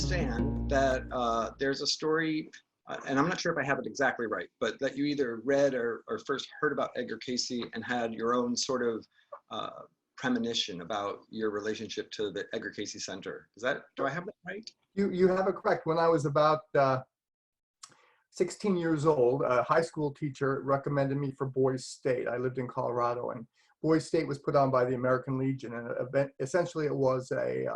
understand that there's a story, and I'm not sure if I have it exactly right, but that you either read or first heard about Edgar Cayce and had your own sort of premonition about your relationship to the Edgar Cayce Center. Do I have that right? You have it correct. When I was about 16 years old, a high school teacher recommended me for Boys State. I lived in Colorado, and Boys State was put on by the American Legion, and essentially it was a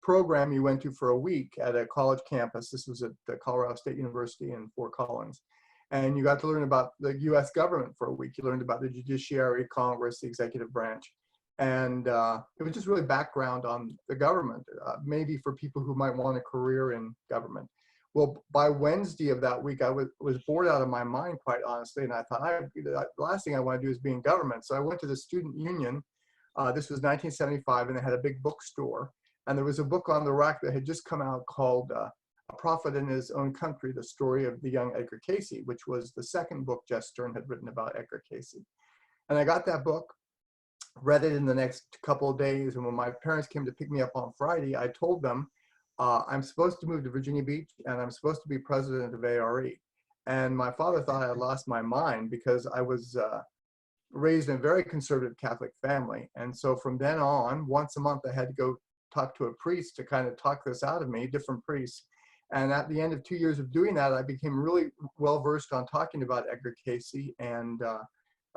program you went to for a week at a college campus. This was at the Colorado State University in Fort Collins. And you got to learn about the US government for a week. You learned about the judiciary, Congress, the executive branch. And it was just really background on the government, maybe for people who might want a career in government. Well, by Wednesday of that week, I was bored out of my mind, quite honestly. And I thought, the last thing I want to do is be in government. So I went to the student union. This was 1975, and they had a big bookstore. And there was a book on the rack that had just come out called A Prophet in His Own Country, the story of the young Edgar Cayce, which was the second book Jess Stern had written about Edgar Cayce. And I got that book, read it in the next couple of days. And when my parents came to pick me up on Friday, I told them, I'm supposed to move to Virginia Beach and I'm supposed to be president of A.R.E. And my father thought I had lost my mind because I was raised in a very conservative Catholic family. And so from then on, once a month, I had to go talk to a priest to kind of talk this out of me, different priests. And at the end of 2 years of doing that, I became really well-versed on talking about Edgar Cayce. And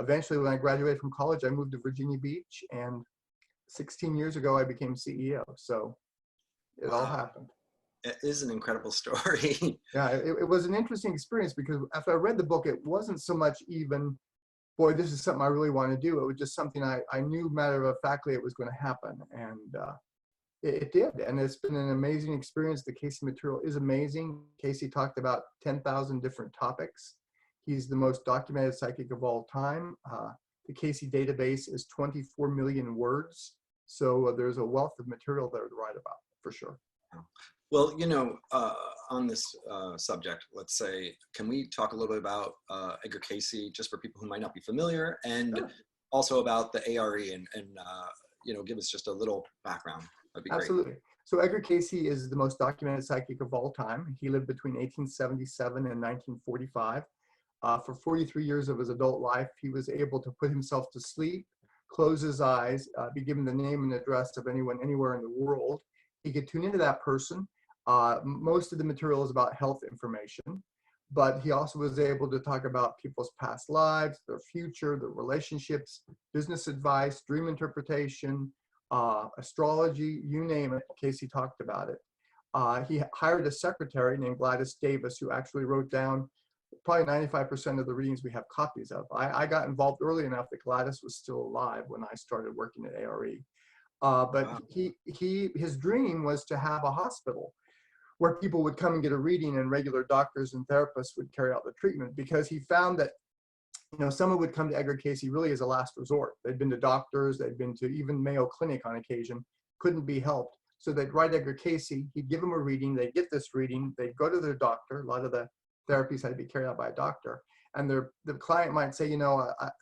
eventually, when I graduated from college, I moved to Virginia Beach. And 16 years ago, I became CEO. So it all happened. It is an incredible story. Yeah, it was an interesting experience because after I read the book, it wasn't so much even, boy, this is something I really want to do. It was just something I knew matter-of-factly it was going to happen. And it did, and it's been an amazing experience. The Cayce material is amazing. Cayce talked about 10,000 different topics. He's the most documented psychic of all time. The Cayce database is 24 million words. So there's a wealth of material there to write about, for sure. Well, on this subject, let's say, can we talk a little bit about Edgar Cayce, just for people who might not be familiar, and sure, also about the A.R.E. and give us just a little background. That'd be great. Absolutely. So Edgar Cayce is the most documented psychic of all time. He lived between 1877 and 1945. For 43 years of his adult life, he was able to put himself to sleep, close his eyes, be given the name and address of anyone anywhere in the world. He could tune into that person. Most of the material is about health information, but he also was able to talk about people's past lives, their future, their relationships, business advice, dream interpretation, astrology, you name it. Cayce talked about it. He hired a secretary named Gladys Davis, who actually wrote down probably 95% of the readings we have copies of. I got involved early enough that Gladys was still alive when I started working at A.R.E. But wow, his dream was to have a hospital where people would come and get a reading and regular doctors and therapists would carry out the treatment, because he found that someone would come to Edgar Cayce really as a last resort. They'd been to doctors, they'd been to even Mayo Clinic on occasion, couldn't be helped. So they'd write Edgar Cayce, he'd give them a reading, they'd get this reading, they'd go to their doctor. A lot of the therapies had to be carried out by a doctor. And the client might say,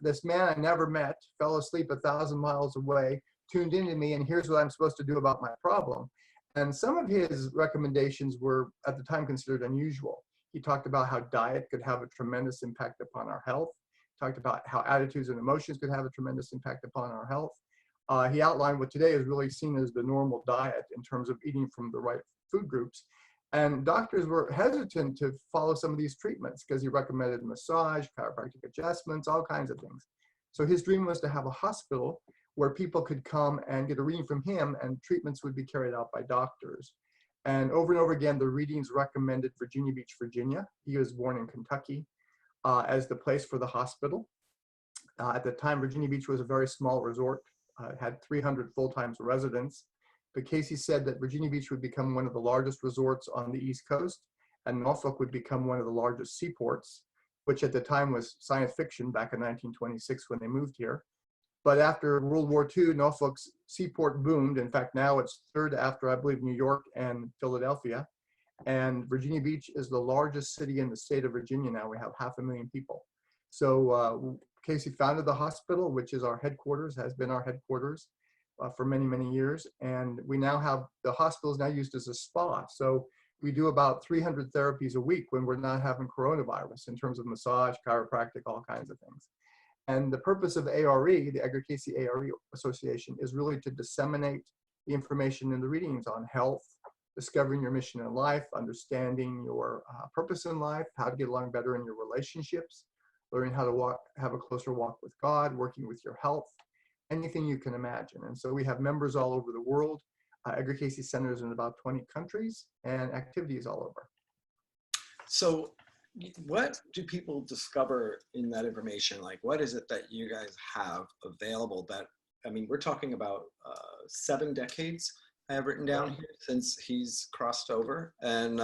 this man I never met, fell asleep 1,000 miles away, tuned into me, and here's what I'm supposed to do about my problem. And some of his recommendations were at the time considered unusual. He talked about how diet could have a tremendous impact upon our health. Talked about how attitudes and emotions could have a tremendous impact upon our health. He outlined what today is really seen as the normal diet in terms of eating from the right food groups. And doctors were hesitant to follow some of these treatments because he recommended massage, chiropractic adjustments, all kinds of things. So his dream was to have a hospital where people could come and get a reading from him, and treatments would be carried out by doctors. And over again, the readings recommended Virginia Beach, Virginia. He was born in Kentucky. As the place for the hospital. At the time, Virginia Beach was a very small resort. It had 300 full-time residents. But Cayce said that Virginia Beach would become one of the largest resorts on the East Coast, and Norfolk would become one of the largest seaports, which at the time was science fiction back in 1926 when they moved here. But after World War II, Norfolk's seaport boomed. In fact, now it's third after, I believe, New York and Philadelphia. And Virginia Beach is the largest city in the state of Virginia now. We have 500,000 people. So Cayce founded the hospital, which is our headquarters, has been our headquarters for many, many years. And we now have, the hospital is now used as a spa. So We do about 300 therapies a week when we're not having coronavirus in terms of massage, chiropractic, all kinds of things. And the purpose of A.R.E., the Edgar Cayce A.R.E. Association, is really to disseminate the information in the readings on health, discovering your mission in life, understanding your purpose in life, how to get along better in your relationships, learning how to have a closer walk with God, working with your health, anything you can imagine. And so we have members all over the world. Edgar Cayce centers in about 20 countries and activities all over. So what do people discover in that information? Like, what is it that you guys have available that, I mean, we're talking about 7 decades I have written down here since he's crossed over, and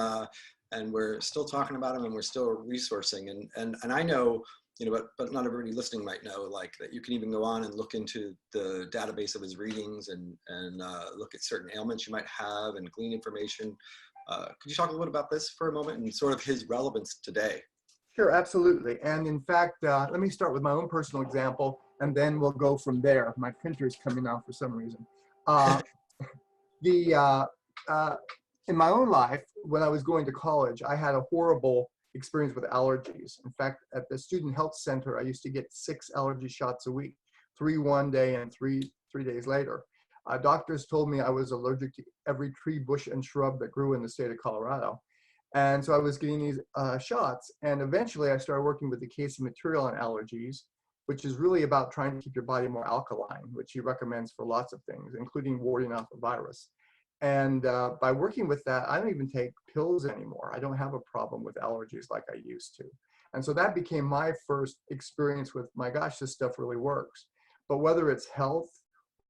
we're still talking about him, and we're still resourcing, and I know, you know, but not everybody listening might know, like, that you can even go on and look into the database of his readings and look at certain ailments you might have and glean information. Could you talk a little about this for a moment and sort of his relevance today? Sure, absolutely. And in fact, let me start with my own personal example, and then we'll go from there. My printer is coming out for some reason. In my own life, when I was going to college, I had a horrible experience with allergies. In fact, at the student health center, I used to get 6 allergy shots a week, 3 one day and three days later. Doctors told me I was allergic to every tree, bush, and shrub that grew in the state of Colorado. And so I was getting these shots. And eventually I started working with the Cayce material on allergies, which is really about trying to keep your body more alkaline, which he recommends for lots of things, including warding off a virus. And by working with that, I don't even take pills anymore. I don't have a problem with allergies like I used to. And so that became my first experience with, my gosh, this stuff really works. But whether it's health,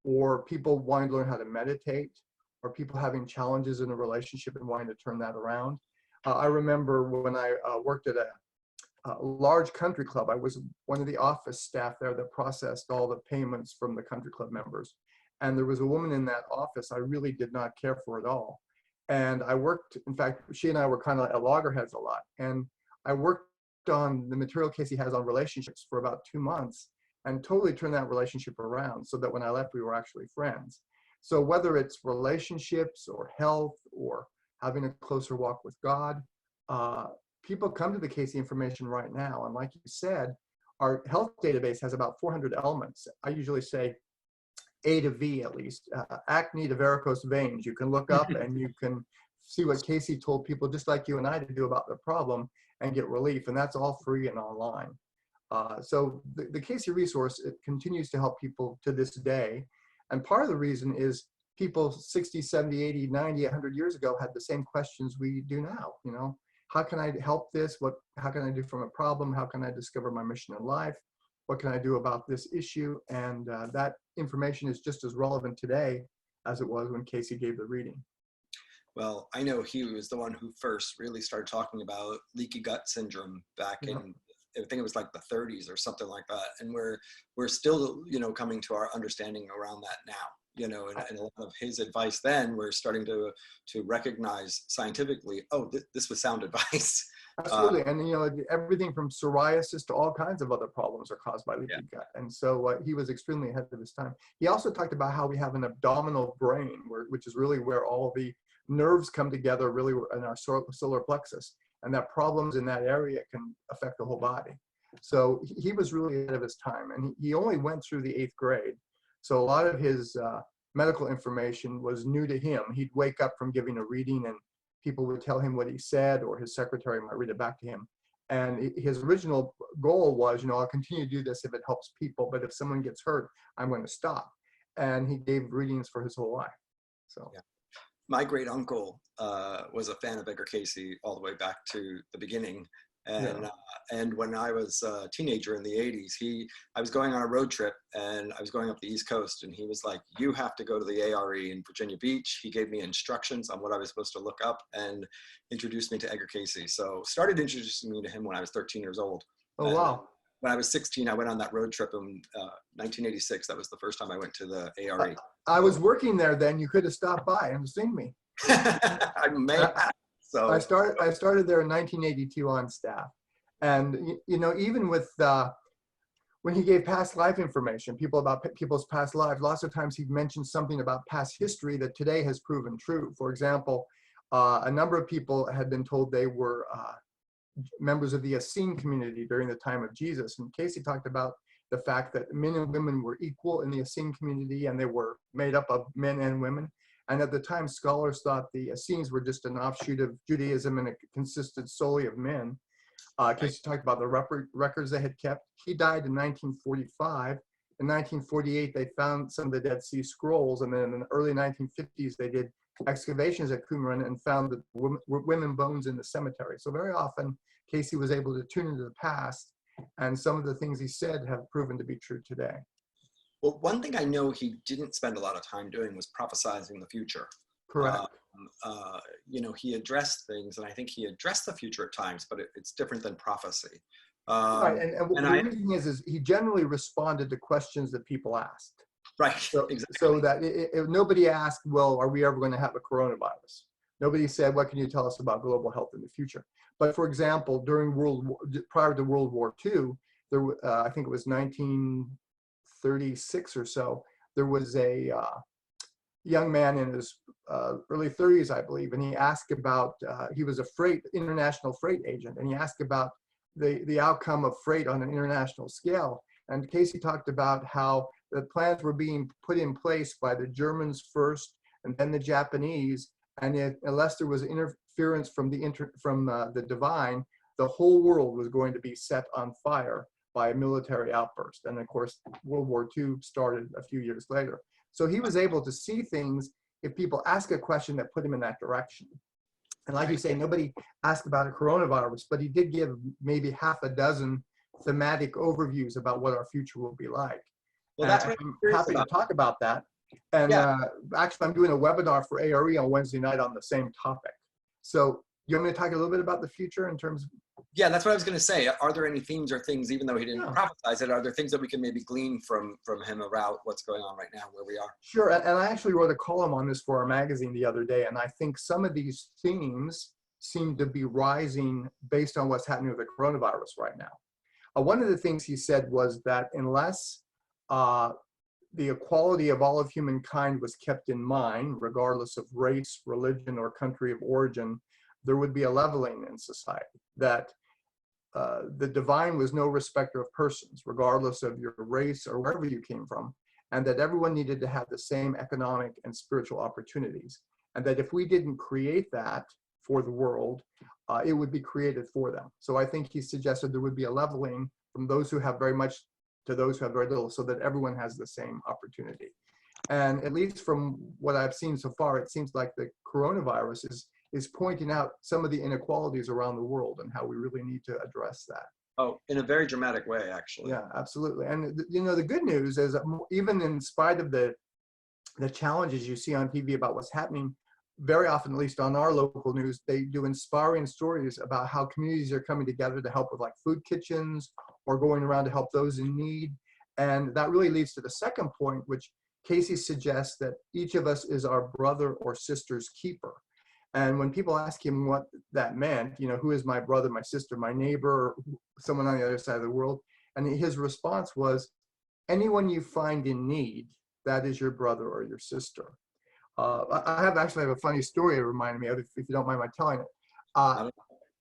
or people wanting to learn how to meditate, or people having challenges in a relationship and wanting to turn that around. I remember when I worked at a large country club, I was one of the office staff there that processed all the payments from the country club members. And there was a woman in that office I really did not care for at all. And I worked, in fact, she and I were kind of at loggerheads a lot. And I worked on the material Cayce has on relationships for about 2 months, and totally turned that relationship around so that when I left, we were actually friends. So whether it's relationships or health or having a closer walk with God, people come to the Cayce information right now. And like you said, our health database has about 400 elements. I usually say A to V at least. Acne to varicose veins, you can look up and you can see what Cayce told people just like you and I to do about their problem and get relief. And that's all free and online. So the Cayce resource, it continues to help people to this day. And part of the reason is people 60, 70, 80, 90, 100 years ago had the same questions we do now. You know, how can I help this? How can I do from a problem? How can I discover my mission in life? What can I do about this issue? And that information is just as relevant today as it was when Cayce gave the reading. Well, I know he was the one who first really started talking about leaky gut syndrome back in, I think it was like the 30s or something like that. And we're still, you know, coming to our understanding around that now, you know, and a lot of his advice then, we're starting to recognize scientifically, oh, this was sound advice. Absolutely. And, you know, everything from psoriasis to all kinds of other problems are caused by leaky gut. And so he was extremely ahead of his time. He also talked about how we have an abdominal brain, which is really where all the nerves come together, really in our solar plexus. And that problems in that area can affect the whole body. So he was really ahead of his time, and he only went through the 8th grade. So a lot of his medical information was new to him. He'd wake up from giving a reading and people would tell him what he said, or his secretary might read it back to him. And his original goal was, you know, I'll continue to do this if it helps people, but if someone gets hurt, I'm going to stop. And he gave readings for his whole life. So. Yeah. My great uncle was a fan of Edgar Cayce all the way back to the beginning. And when I was a teenager in the 80s, I was going on a road trip and I was going up the East Coast, and he was like, you have to go to the A.R.E. in Virginia Beach. He gave me instructions on what I was supposed to look up and introduced me to Edgar Cayce. So started introducing me to him when I was 13 years old. Oh, wow. When I was 16, I went on that road trip in 1986. That was the first time I went to the A.R.E. I was working there then. You could have stopped by and seen me. I may have. So I started there in 1982 on staff. And, you know, even with when he gave past life information, people's past lives, lots of times he mentioned something about past history that today has proven true. For example, A number of people had been told they were members of the Essene community during the time of Jesus. And Cayce talked about the fact that men and women were equal in the Essene community, and they were made up of men and women. And at the time, scholars thought the Essenes were just an offshoot of Judaism, and it consisted solely of men. Cayce talked about the records they had kept. He died in 1945. In 1948, they found some of the Dead Sea Scrolls, and then in the early 1950s, they did excavations at Qumran and found the women bones in the cemetery. So very often, Cayce was able to tune into the past, and some of the things he said have proven to be true today. Well, one thing I know he didn't spend a lot of time doing was prophesizing the future. Correct. You know, he addressed things, and I think he addressed the future at times, but it's different than prophecy. Right, and the reason is he generally responded to questions that people asked. Right, so, exactly. So that nobody asked, well, are we ever going to have a coronavirus? Nobody said, what can you tell us about global health in the future? But for example, prior to World War II, there, I think it was 1936 or so, there was a young man in his early 30s, I believe, and he asked about, he was a international freight agent, and he asked about the outcome of freight on an international scale. And Cayce talked about how the plans were being put in place by the Germans first, and then the Japanese, and unless there was interference from the divine, the whole world was going to be set on fire by a military outburst. And of course, World War II started a few years later. So he was able to see things if people ask a question that put him in that direction. And like you say, nobody asked about a coronavirus, but he did give maybe half a dozen thematic overviews about what our future will be like. Well, that's what I'm happy to talk about that. And actually, I'm doing a webinar for A.R.E. on Wednesday night on the same topic. So you want me to talk a little bit about the future in terms of? Yeah, that's what I was going to say. Are there any themes or things, even though he didn't prophesize it, are there things that we can maybe glean from him about what's going on right now, where we are? Sure, and I actually wrote a column on this for our magazine the other day, and I think some of these themes seem to be rising based on what's happening with the coronavirus right now. One of the things he said was that unless the equality of all of humankind was kept in mind, regardless of race, religion, or country of origin, there would be a leveling in society, that the divine was no respecter of persons, regardless of your race or wherever you came from, and that everyone needed to have the same economic and spiritual opportunities. And that if we didn't create that for the world, it would be created for them. So I think he suggested there would be a leveling from those who have very much to those who have very little, so that everyone has the same opportunity. And at least from what I've seen so far, it seems like the coronavirus is pointing out some of the inequalities around the world and how we really need to address that. Oh, in a very dramatic way, actually. Yeah, absolutely. And you know, the good news is that even in spite of the challenges you see on TV about what's happening, very often, at least on our local news, they do inspiring stories about how communities are coming together to help with like food kitchens or going around to help those in need. And that really leads to the second point, which Cayce suggests, that each of us is our brother or sister's keeper. And when people ask him what that meant, you know, who is my brother, my sister, my neighbor, someone on the other side of the world? And his response was, anyone you find in need, that is your brother or your sister. I have a funny story it reminded me of, if you don't mind my telling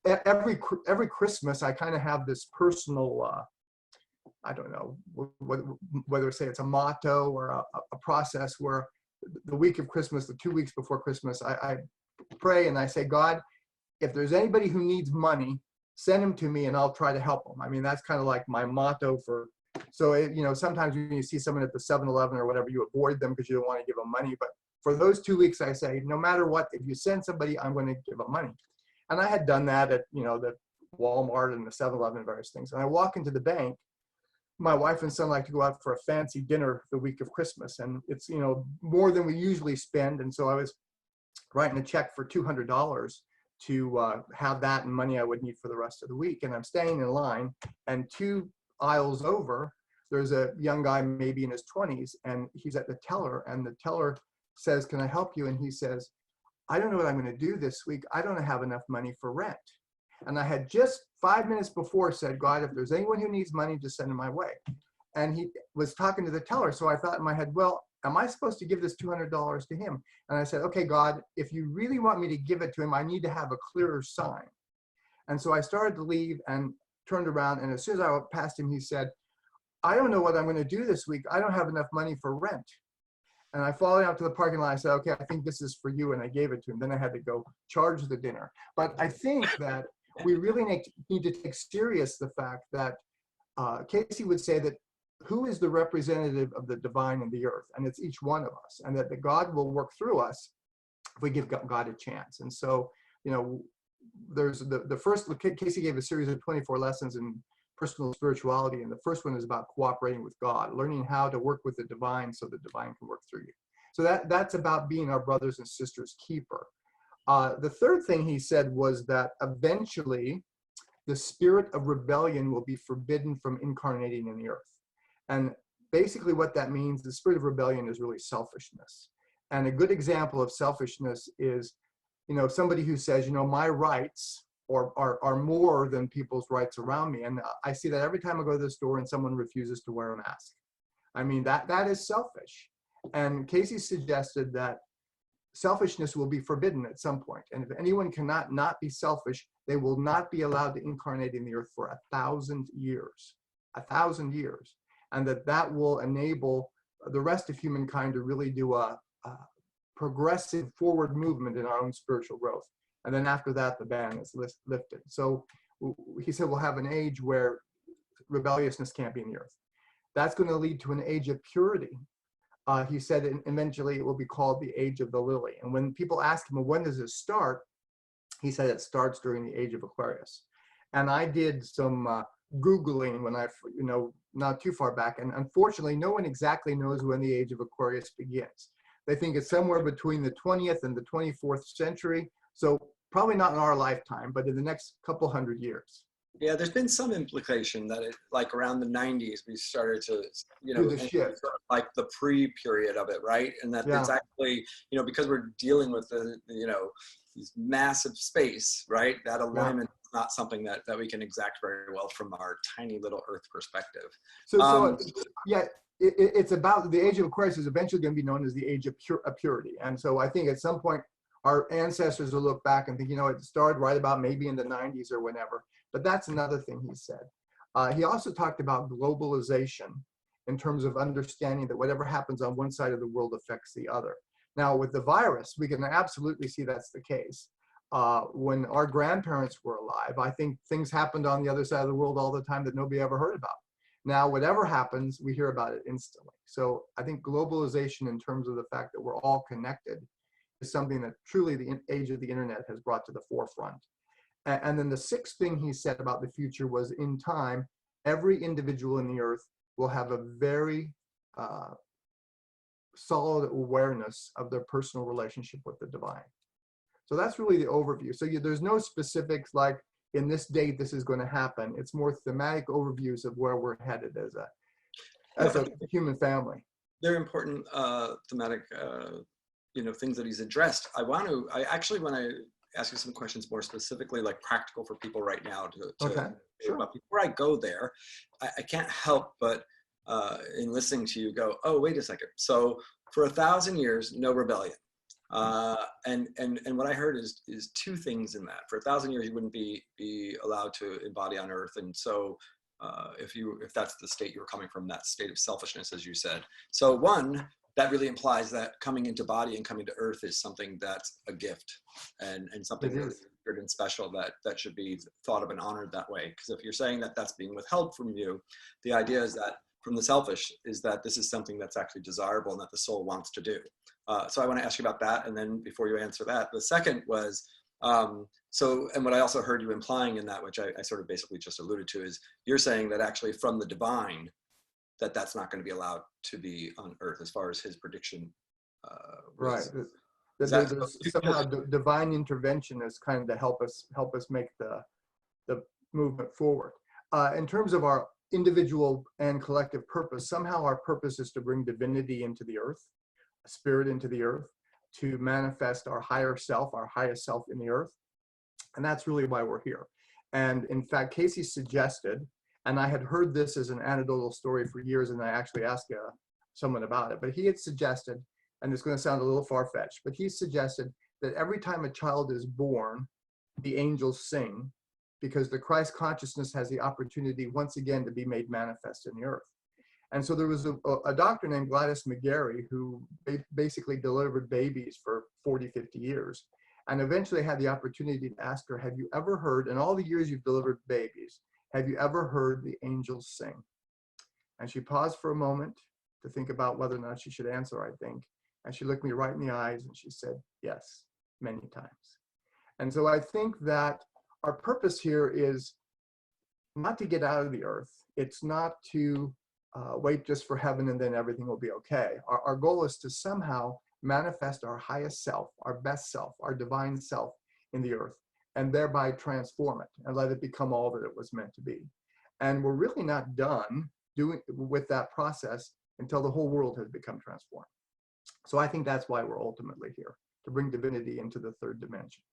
it. Every Christmas, I kind of have this personal, I don't know, whether say it's a motto or a process where the week of Christmas, the 2 weeks before Christmas, I pray and I say, God, if there's anybody who needs money, send them to me and I'll try to help them. I mean, that's kind of like my motto for, so, you know, sometimes when you see someone at the 7-Eleven or whatever, you avoid them because you don't want to give them money. But for those 2 weeks, I say, no matter what, if you send somebody, I'm going to give them money. And I had done that at, you know, the Walmart and the 7-Eleven and various things. And I walk into the bank. My wife and son like to go out for a fancy dinner the week of Christmas. And it's, you know, more than we usually spend. And so I was writing a check for $200 to have that and money I would need for the rest of the week. And I'm standing in line, and 2 aisles over, there's a young guy, maybe in his 20s, and he's at the teller, and the teller says, can I help you? And he says, I don't know what I'm going to do this week. I don't have enough money for rent. And I had just 5 minutes before said, God, if there's anyone who needs money, just send them my way. And he was talking to the teller. So I thought in my head, well, am I supposed to give this $200 to him? And I said, okay, God, if you really want me to give it to him, I need to have a clearer sign. And so I started to leave and turned around. And as soon as I went past him, he said, I don't know what I'm going to do this week. I don't have enough money for rent. And I followed out to the parking lot. I said, okay, I think this is for you. And I gave it to him. Then I had to go charge the dinner. But I think that we really need to take serious the fact that Cayce would say that who is the representative of the divine in the earth? And it's each one of us. And that the God will work through us if we give God a chance. And so, you know, there's the first, Cayce gave a series of 24 lessons in personal spirituality. And the first one is about cooperating with God, learning how to work with the divine so the divine can work through you. So that's about being our brothers and sisters' keeper. The third thing he said was that eventually the spirit of rebellion will be forbidden from incarnating in the earth. And basically what that means, the spirit of rebellion is really selfishness. And a good example of selfishness is, you know, somebody who says, you know, my rights are more than people's rights around me. And I see that every time I go to the store and someone refuses to wear a mask. I mean, that is selfish. And Cayce suggested that selfishness will be forbidden at some point. And if anyone cannot not be selfish, they will not be allowed to incarnate in the earth for 1,000 years, 1,000 years. And that will enable the rest of humankind to really do a progressive forward movement in our own spiritual growth. And then after that, the ban is lifted. So he said we'll have an age where rebelliousness can't be in the earth. That's going to lead to an age of purity. He said eventually it will be called the age of the lily. And when people ask him, well, when does it start? He said it starts during the age of Aquarius. And I did some Googling when not too far back. And unfortunately, no one exactly knows when the age of Aquarius begins. They think it's somewhere between the 20th and the 24th century. So probably not in our lifetime, but in the next couple hundred years. Yeah, there's been some implication that it, like around the 90s, we started to, you know, Do the shift. sort of like the pre-period of it, right? And that it's actually, you know, because we're dealing with the, you know, these massive space, right? That alignment is not something that we can exact very well from our tiny little Earth perspective. So yeah, it's about the age of Aquarius is eventually going to be known as the age of purity. And so I think at some point our ancestors will look back and think, you know, it started right about maybe in the 90s or whenever. But that's another thing he said. He also talked about globalization in terms of understanding that whatever happens on one side of the world affects the other. Now, with the virus, we can absolutely see that's the case. When our grandparents were alive, I think things happened on the other side of the world all the time that nobody ever heard about. Now, whatever happens, we hear about it instantly. So I think globalization in terms of the fact that we're all connected is something that truly the age of the internet has brought to the forefront. And then the sixth thing he said about the future was, in time, every individual in the earth will have a very solid awareness of their personal relationship with the divine. So that's really the overview. So there's no specifics like in this date this is going to happen. It's more thematic overviews of where we're headed as a human family. They're important thematic you know, things that he's addressed. I actually want to ask you some questions more specifically, like practical for people right now Okay, sure. But before I go there, I can't help but in listening to you go, oh, wait a second. So for 1,000 years, no rebellion. And what I heard is two things in that. For 1,000 years, you wouldn't be allowed to embody on Earth. And so if that's the state you're coming from, that state of selfishness, as you said. So one, that really implies that coming into body and coming to Earth is something that's a gift and something really weird and special that should be thought of and honored that way. Because if you're saying that that's being withheld from you, the idea is that from the selfish is that this is something that's actually desirable and that the soul wants to do. So I want to ask you about that. And then before you answer that, the second was, and what I also heard you implying in that, which I sort of basically just alluded to, is you're saying that actually from the divine, that's not going to be allowed to be on Earth as far as his prediction. Right. There's somehow divine intervention is kind of to help us make the movement forward. In terms of our individual and collective purpose, somehow our purpose is to bring divinity into the earth, spirit into the earth, to manifest our higher self, our highest self in the earth. And that's really why we're here. And in fact, Cayce suggested, and I had heard this as an anecdotal story for years, and I actually asked someone about it, but he had suggested, and it's going to sound a little far-fetched, but he suggested that every time a child is born, the angels sing, because the Christ consciousness has the opportunity once again to be made manifest in the earth. And so there was a doctor named Gladys McGarry who basically delivered babies for 40, 50 years, and eventually had the opportunity to ask her, have you ever heard, in all the years you've delivered babies, have you ever heard the angels sing? And she paused for a moment to think about whether or not she should answer, I think. And she looked me right in the eyes and she said, yes, many times. And so I think that our purpose here is not to get out of the earth. It's not to wait just for heaven and then everything will be okay. Our goal is to somehow manifest our highest self, our best self, our divine self in the earth, and thereby transform it and let it become all that it was meant to be. And we're really not done doing with that process until the whole world has become transformed. So I think that's why we're ultimately here, to bring divinity into the third dimension.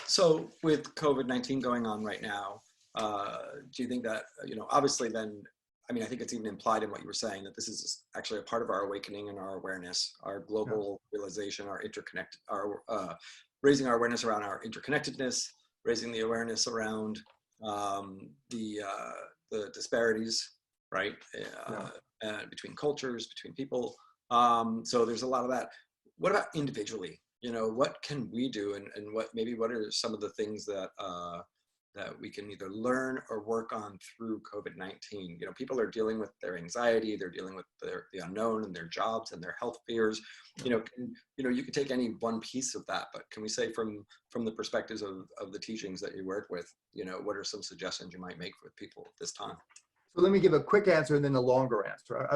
So with COVID-19 going on right now, do you think that, obviously then, I mean, I think it's even implied in what you were saying that this is actually a part of our awakening and our awareness, our global realization, our raising our awareness around our interconnectedness, raising the awareness around the disparities, right, between cultures, between people. So there's a lot of that. What about individually? What can we do, and what are some of the things that that we can either learn or work on through COVID-19? People are dealing with their anxiety, they're dealing with the unknown and their jobs and their health fears. You can take any one piece of that, but can we say from the perspectives of the teachings that you work with, what are some suggestions you might make for people at this time? So let me give a quick answer and then a longer answer.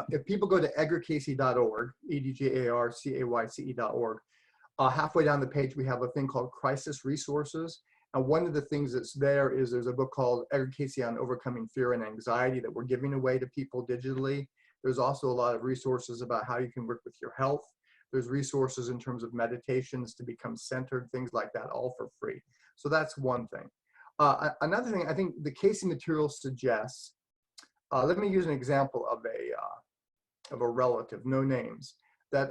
If people go to edgarcayce.org, EDGARCAYCE.org, halfway down the page, we have a thing called Crisis Resources. And one of the things that's there's a book called Edgar Cayce on Overcoming Fear and Anxiety that we're giving away to people digitally. There's also a lot of resources about how you can work with your health. There's resources in terms of meditations to become centered, things like that, all for free. So that's one thing. Another thing, I think the Cayce material suggests, let me use an example of a relative, no names, that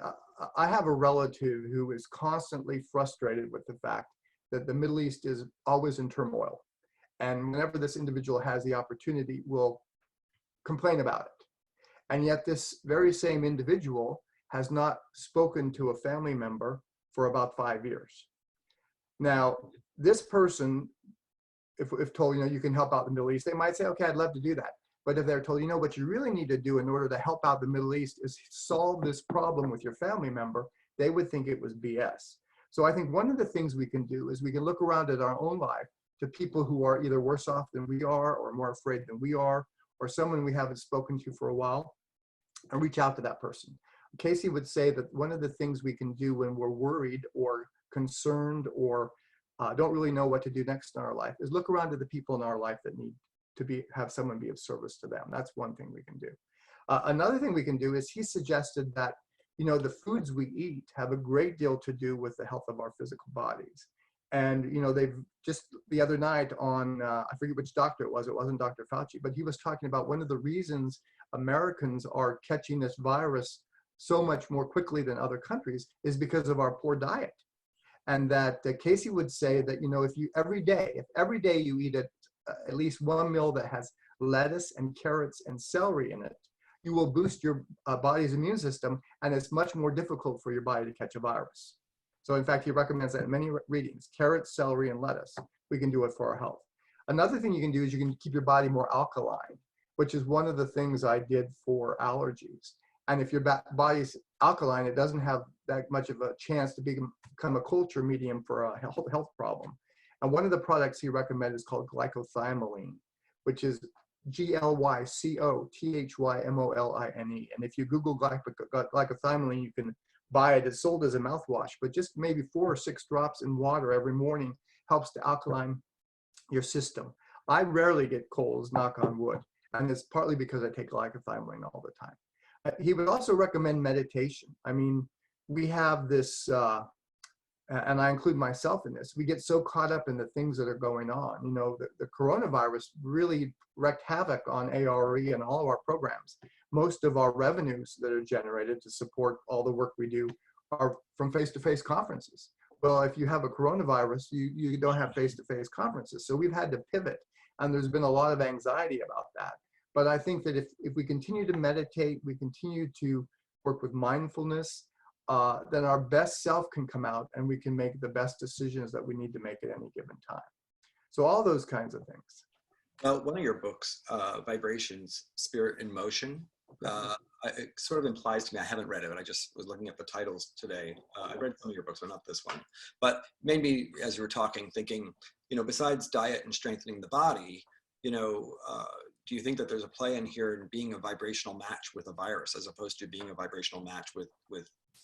I have a relative who is constantly frustrated with the fact that the Middle East is always in turmoil. And whenever this individual has the opportunity, will complain about it. And yet this very same individual has not spoken to a family member for about 5 years. Now, this person, if told, you can help out the Middle East, they might say, okay, I'd love to do that. But if they're told, what you really need to do in order to help out the Middle East is solve this problem with your family member, they would think it was BS. So I think one of the things we can do is we can look around at our own life to people who are either worse off than we are or more afraid than we are, or someone we haven't spoken to for a while, and reach out to that person. Cayce would say that one of the things we can do when we're worried or concerned or don't really know what to do next in our life is look around to the people in our life that need to have someone be of service to them. That's one thing we can do. Another thing we can do is he suggested that the foods we eat have a great deal to do with the health of our physical bodies. And, they've just the other night on, I forget which doctor it wasn't Dr. Fauci, but he was talking about one of the reasons Americans are catching this virus so much more quickly than other countries is because of our poor diet. And that Cayce would say that, if every day you eat at least one meal that has lettuce and carrots and celery in it, you will boost your body's immune system, and it's much more difficult for your body to catch a virus. So in fact, he recommends that in many readings, carrots, celery, and lettuce. We can do it for our health. Another thing you can do is you can keep your body more alkaline, which is one of the things I did for allergies. And if your body's alkaline, it doesn't have that much of a chance to become a culture medium for a health problem. And one of the products he recommended is called glycothymoline, which is GLYCOTHYMOLINE. And if you Google glycothymoline, you can buy it. It's sold as a mouthwash, but just maybe 4 or 6 drops in water every morning helps to alkaline your system. I rarely get colds, knock on wood, and it's partly because I take glycothymoline all the time. He would also recommend meditation. I mean, we have this and I include myself in this, we get so caught up in the things that are going on. You know, the coronavirus really wreaked havoc on A.R.E. and all of our programs. Most of our revenues that are generated to support all the work we do are from face-to-face conferences. Well, if you have a coronavirus, you don't have face-to-face conferences. So we've had to pivot, and there's been a lot of anxiety about that. But I think that if we continue to meditate, we continue to work with mindfulness, then our best self can come out and we can make the best decisions that we need to make at any given time. So all those kinds of things. Well, one of your books, Vibrations, Spirit in Motion, it sort of implies to me, I haven't read it, but I just was looking at the titles today. I read some of your books, but not this one. But maybe as you were talking, thinking, you know, besides diet and strengthening the body, you know, do you think that there's a play in here in being a vibrational match with a virus as opposed to being a vibrational match with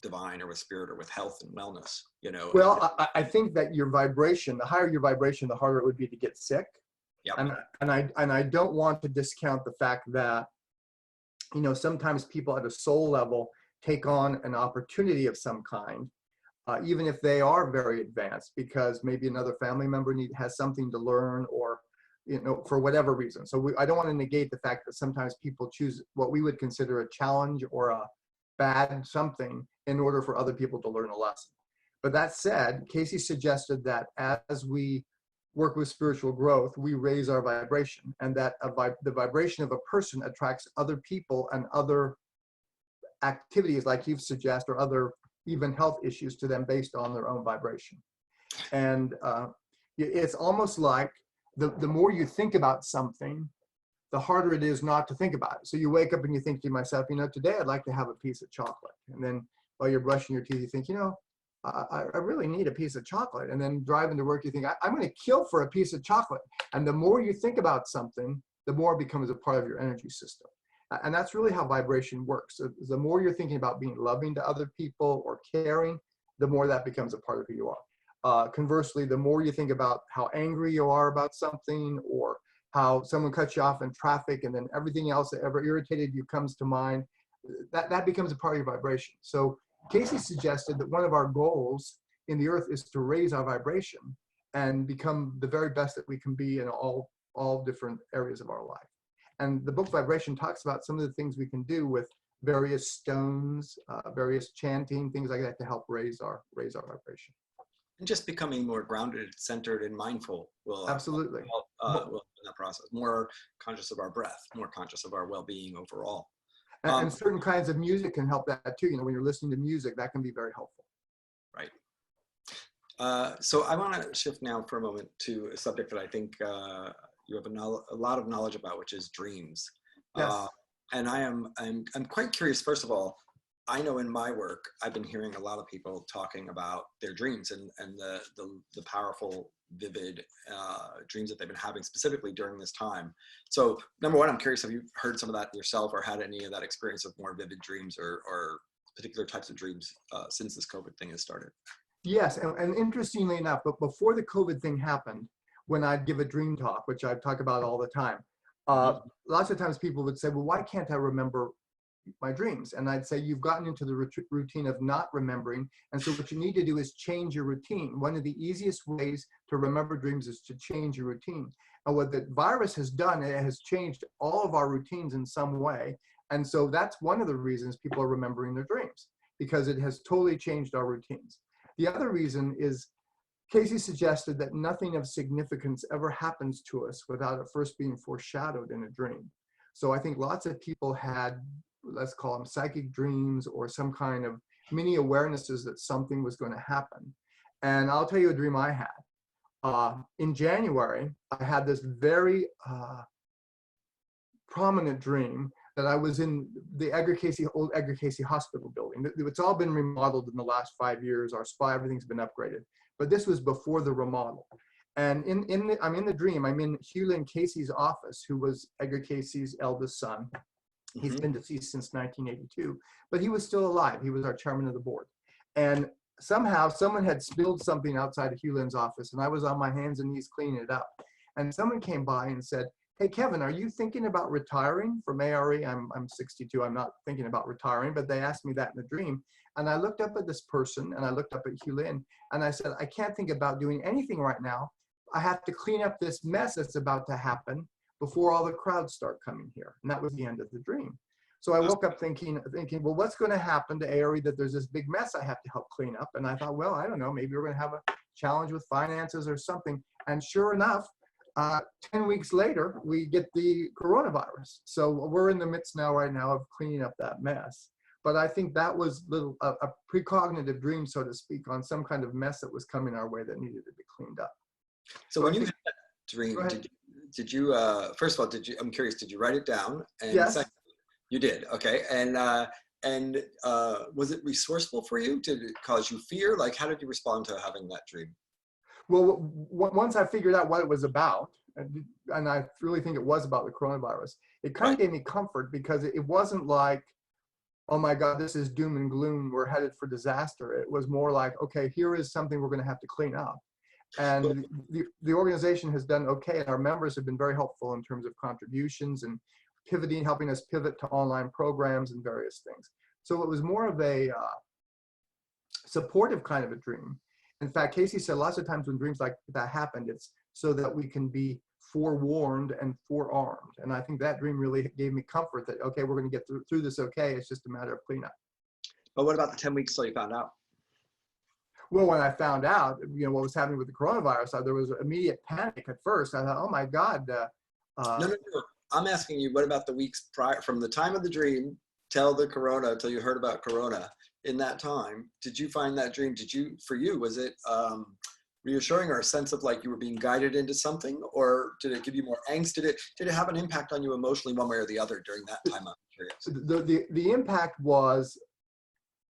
divine or with spirit or with health and wellness, you know? Well, I think that your vibration, the higher your vibration, the harder it would be to get sick. Yep. And I don't want to discount the fact that, you know, sometimes people at a soul level take on an opportunity of some kind, even if they are very advanced, because maybe another family member has something to learn, or, you know, for whatever reason. So I don't want to negate the fact that sometimes people choose what we would consider a challenge or a bad something in order for other people to learn a lesson. But that said, Cayce suggested that as we work with spiritual growth, we raise our vibration, and that the vibration of a person attracts other people and other activities, like you've suggested, or other even health issues to them based on their own vibration. And it's almost like the more you think about something, the harder it is not to think about it. So you wake up and you think to yourself, you know, today I'd like to have a piece of chocolate. And then while you're brushing your teeth, you think, you know, I really need a piece of chocolate. And then driving to work, you think, I'm going to kill for a piece of chocolate. And the more you think about something, the more it becomes a part of your energy system. And that's really how vibration works. So the more you're thinking about being loving to other people or caring, the more that becomes a part of who you are. Conversely, the more you think about how angry you are about something, or how someone cuts you off in traffic, and then everything else that ever irritated you comes to mind, that becomes a part of your vibration. So Cayce suggested that one of our goals in the earth is to raise our vibration and become the very best that we can be in all different areas of our life. And the book Vibration talks about some of the things we can do with various stones, various chanting, things like that to help raise our vibration. And just becoming more grounded, centered, and mindful will Absolutely help in that process. More conscious of our breath, more conscious of our well-being overall. And certain kinds of music can help that too. You know, when you're listening to music, that can be very helpful. Right. So I want to shift now for a moment to a subject that I think you have a lot of knowledge about, which is dreams. Yes. And I'm quite curious. First of all, I know in my work, I've been hearing a lot of people talking about their dreams and the powerful, vivid dreams that they've been having specifically during this time. So number one, I'm curious, have you heard some of that yourself, or had any of that experience of more vivid dreams or particular types of dreams since this COVID thing has started? Yes, and interestingly enough, but before the COVID thing happened, when I'd give a dream talk, which I talk about all the time, lots of times people would say, well, why can't I remember my dreams? And I'd say, you've gotten into the routine of not remembering. And so what you need to do is change your routine. One of the easiest ways to remember dreams is to change your routine. And what the virus has done, it has changed all of our routines in some way. And so that's one of the reasons people are remembering their dreams, because it has totally changed our routines. The other reason is Cayce suggested that nothing of significance ever happens to us without it first being foreshadowed in a dream. So I think lots of people had, let's call them psychic dreams, or some kind of mini awarenesses that something was going to happen. And I'll tell you a dream I had. In January, I had this very prominent dream that I was in the old Edgar Cayce hospital building. It's all been remodeled in the last 5 years. Our spa, everything's been upgraded. But this was before the remodel. And I'm in the dream. I'm in Hugh Lynn Cayce's office, who was Edgar Cayce's eldest son. He's been deceased since 1982, but he was still alive. He was our chairman of the board. And somehow someone had spilled something outside of Hugh Lynn's office, and I was on my hands and knees cleaning it up. And someone came by and said, hey, Kevin, are you thinking about retiring from A.R.E? I'm 62. I'm not thinking about retiring, but they asked me that in a dream. And I looked up at this person and I looked up at Hulin and I said, I can't think about doing anything right now. I have to clean up this mess that's about to happen before all the crowds start coming here. And that was the end of the dream. So I woke up thinking, well, what's going to happen to A.R.E that there's this big mess I have to help clean up? And I thought, well, I don't know, maybe we're going to have a challenge with finances or something. And sure enough, 10 weeks later, we get the coronavirus. So we're in the midst right now of cleaning up that mess. But I think that was a precognitive dream, so to speak, on some kind of mess that was coming our way that needed to be cleaned up. So when you had that dream, did you first of all, I'm curious, did you write it down? And yes. Second, you did, okay. And was it resourceful for you? Did it cause you fear? Like, how did you respond to having that dream? Well, once I figured out what it was about, and I really think it was about the coronavirus, it kind of gave me comfort, because it wasn't like, oh my God, this is doom and gloom, we're headed for disaster. It was more like, okay, here is something we're going to have to clean up. And the organization has done okay, and our members have been very helpful in terms of contributions and pivoting, helping us pivot to online programs and various things. So it was more of a supportive kind of a dream. In fact, Cayce said lots of times when dreams like that happened, it's so that we can be forewarned and forearmed. And I think that dream really gave me comfort that, okay, we're going to get through this okay. It's just a matter of cleanup. But what about the 10 weeks till you found out? Well, when I found out, what was happening with the coronavirus, there was immediate panic at first. I thought, oh my God. No. I'm asking you, what about the weeks prior, from the time of the dream till you heard about corona? In that time, did you find that dream, for you, was it reassuring, or a sense of like you were being guided into something, or did it give you more angst? Did it have an impact on you emotionally one way or the other during that time? I'm curious. The impact was,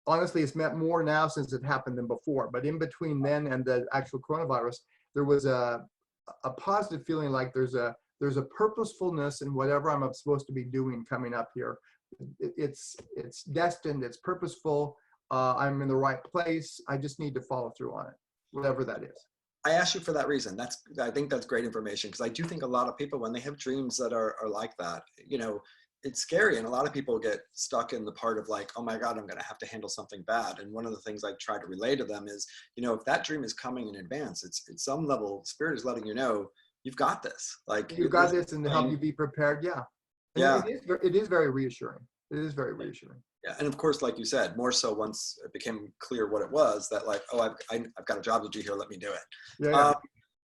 honestly, it's meant more now since it happened than before, but in between then and the actual coronavirus, there was a positive feeling like there's a purposefulness in whatever I'm supposed to be doing coming up here. It's destined, it's purposeful. I'm in the right place. I just need to follow through on it, whatever that is. I asked you for that reason. I think that's great information, because I do think a lot of people, when they have dreams that are like that, it's scary. And a lot of people get stuck in the part of like, oh my God, I'm going to have to handle something bad. And one of the things I try to relay to them is, if that dream is coming in advance, it's some level, Spirit is letting you know, you've got this. Like, you've got this, and to help you be prepared. Yeah. And yeah. It is very reassuring. It is very reassuring. Yeah, and of course, like you said, more so once it became clear what it was, that like, oh, I've got a job to do here. Let me do it. Yeah.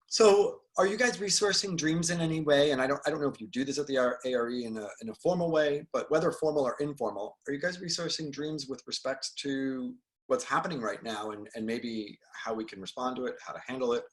So, are you guys resourcing dreams in any way? And I don't know if you do this at the A.R.E in a formal way, but whether formal or informal, are you guys resourcing dreams with respect to what's happening right now, and maybe how we can respond to it, how to handle it,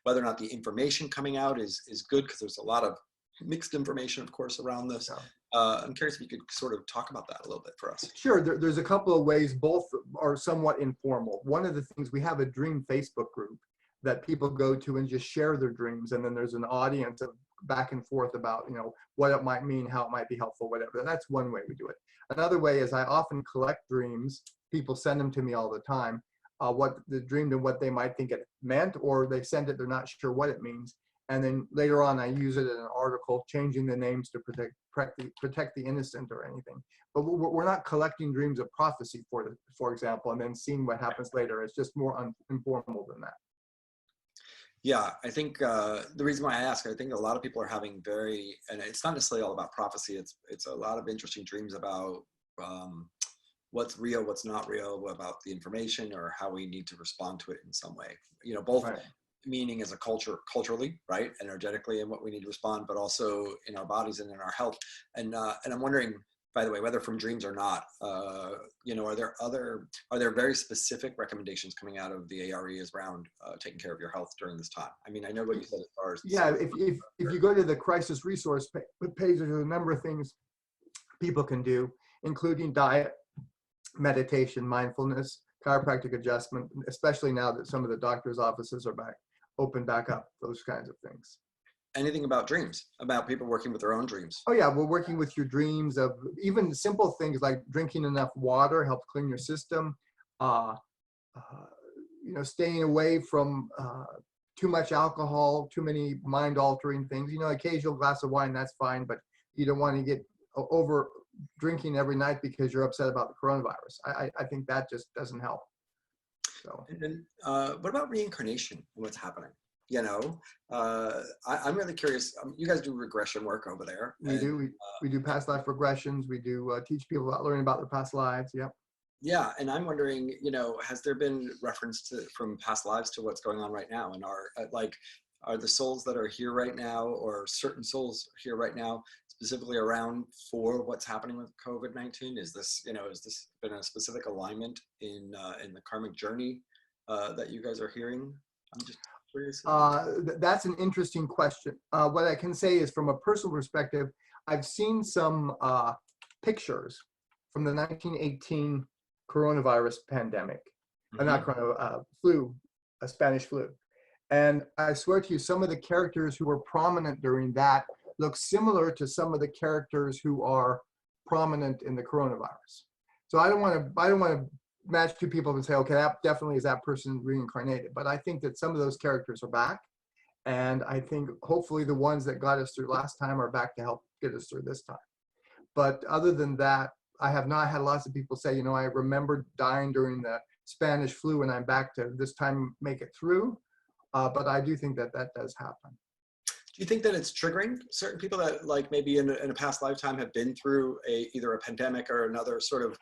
whether or not the information coming out is good, because there's a lot of mixed information, of course, around this. I'm curious if you could sort of talk about that a little bit for us. Sure. There's a couple of ways. Both are somewhat informal. One of the things, we have a dream Facebook group that people go to and just share their dreams. And then there's an audience of back and forth about, what it might mean, how it might be helpful, whatever. That's one way we do it. Another way is I often collect dreams. People send them to me all the time, what the dream and what they might think it meant, or they send it, they're not sure what it means. And then later on, I use it in an article, changing the names to protect the innocent or anything. But we're not collecting dreams of prophecy, for example, and then seeing what happens later. It's just more informal than that. Yeah, I think the reason why I ask, I think a lot of people are having and it's not necessarily all about prophecy. It's a lot of interesting dreams about what's real, what's not real, about the information, or how we need to respond to it in some way. Both. Right. Meaning as a culturally, right, energetically, and what we need to respond, but also in our bodies and in our health. And I'm wondering, by the way, whether from dreams or not, are there very specific recommendations coming out of the A.R.E around taking care of your health during this time? I mean, I know what you said as far as if you go to the crisis resource page, there's a number of things people can do, including diet, meditation, mindfulness, chiropractic adjustment, especially now that some of the doctors' offices are open back up, those kinds of things. Anything about dreams, about people working with their own dreams? Oh yeah, we're working with your dreams of even simple things like drinking enough water helps clean your system. Staying away from too much alcohol, too many mind-altering things. You know, occasional glass of wine, that's fine, but you don't want to get over drinking every night because you're upset about the coronavirus. I think that just doesn't help. So. And then what about reincarnation and what's happening? You know, I'm really curious. You guys do regression work over there. We do. We do past life regressions. We do teach people about learning about their past lives. Yep. Yeah, and I'm wondering, you know, has there been reference to from past lives to what's going on right now? And are the souls that are here right now, or certain souls here right now, specifically around for what's happening with COVID-19? Is this, you know, has this been a specific alignment in the karmic journey that you guys are hearing? I'm just curious. That's an interesting question. What I can say is, from a personal perspective, I've seen some pictures from the 1918 coronavirus pandemic, not corona, flu, a Spanish flu. And I swear to you, some of the characters who were prominent during that look similar to some of the characters who are prominent in the coronavirus. So I don't want to match two people and say, okay, that definitely is that person reincarnated. But I think that some of those characters are back. And I think hopefully the ones that got us through last time are back to help get us through this time. But other than that, I have not had lots of people say, you know, I remember dying during the Spanish flu and I'm back to this time make it through. But I do think that that does happen. Do you think that it's triggering certain people that, like, maybe in a past lifetime have been through either a pandemic or another sort of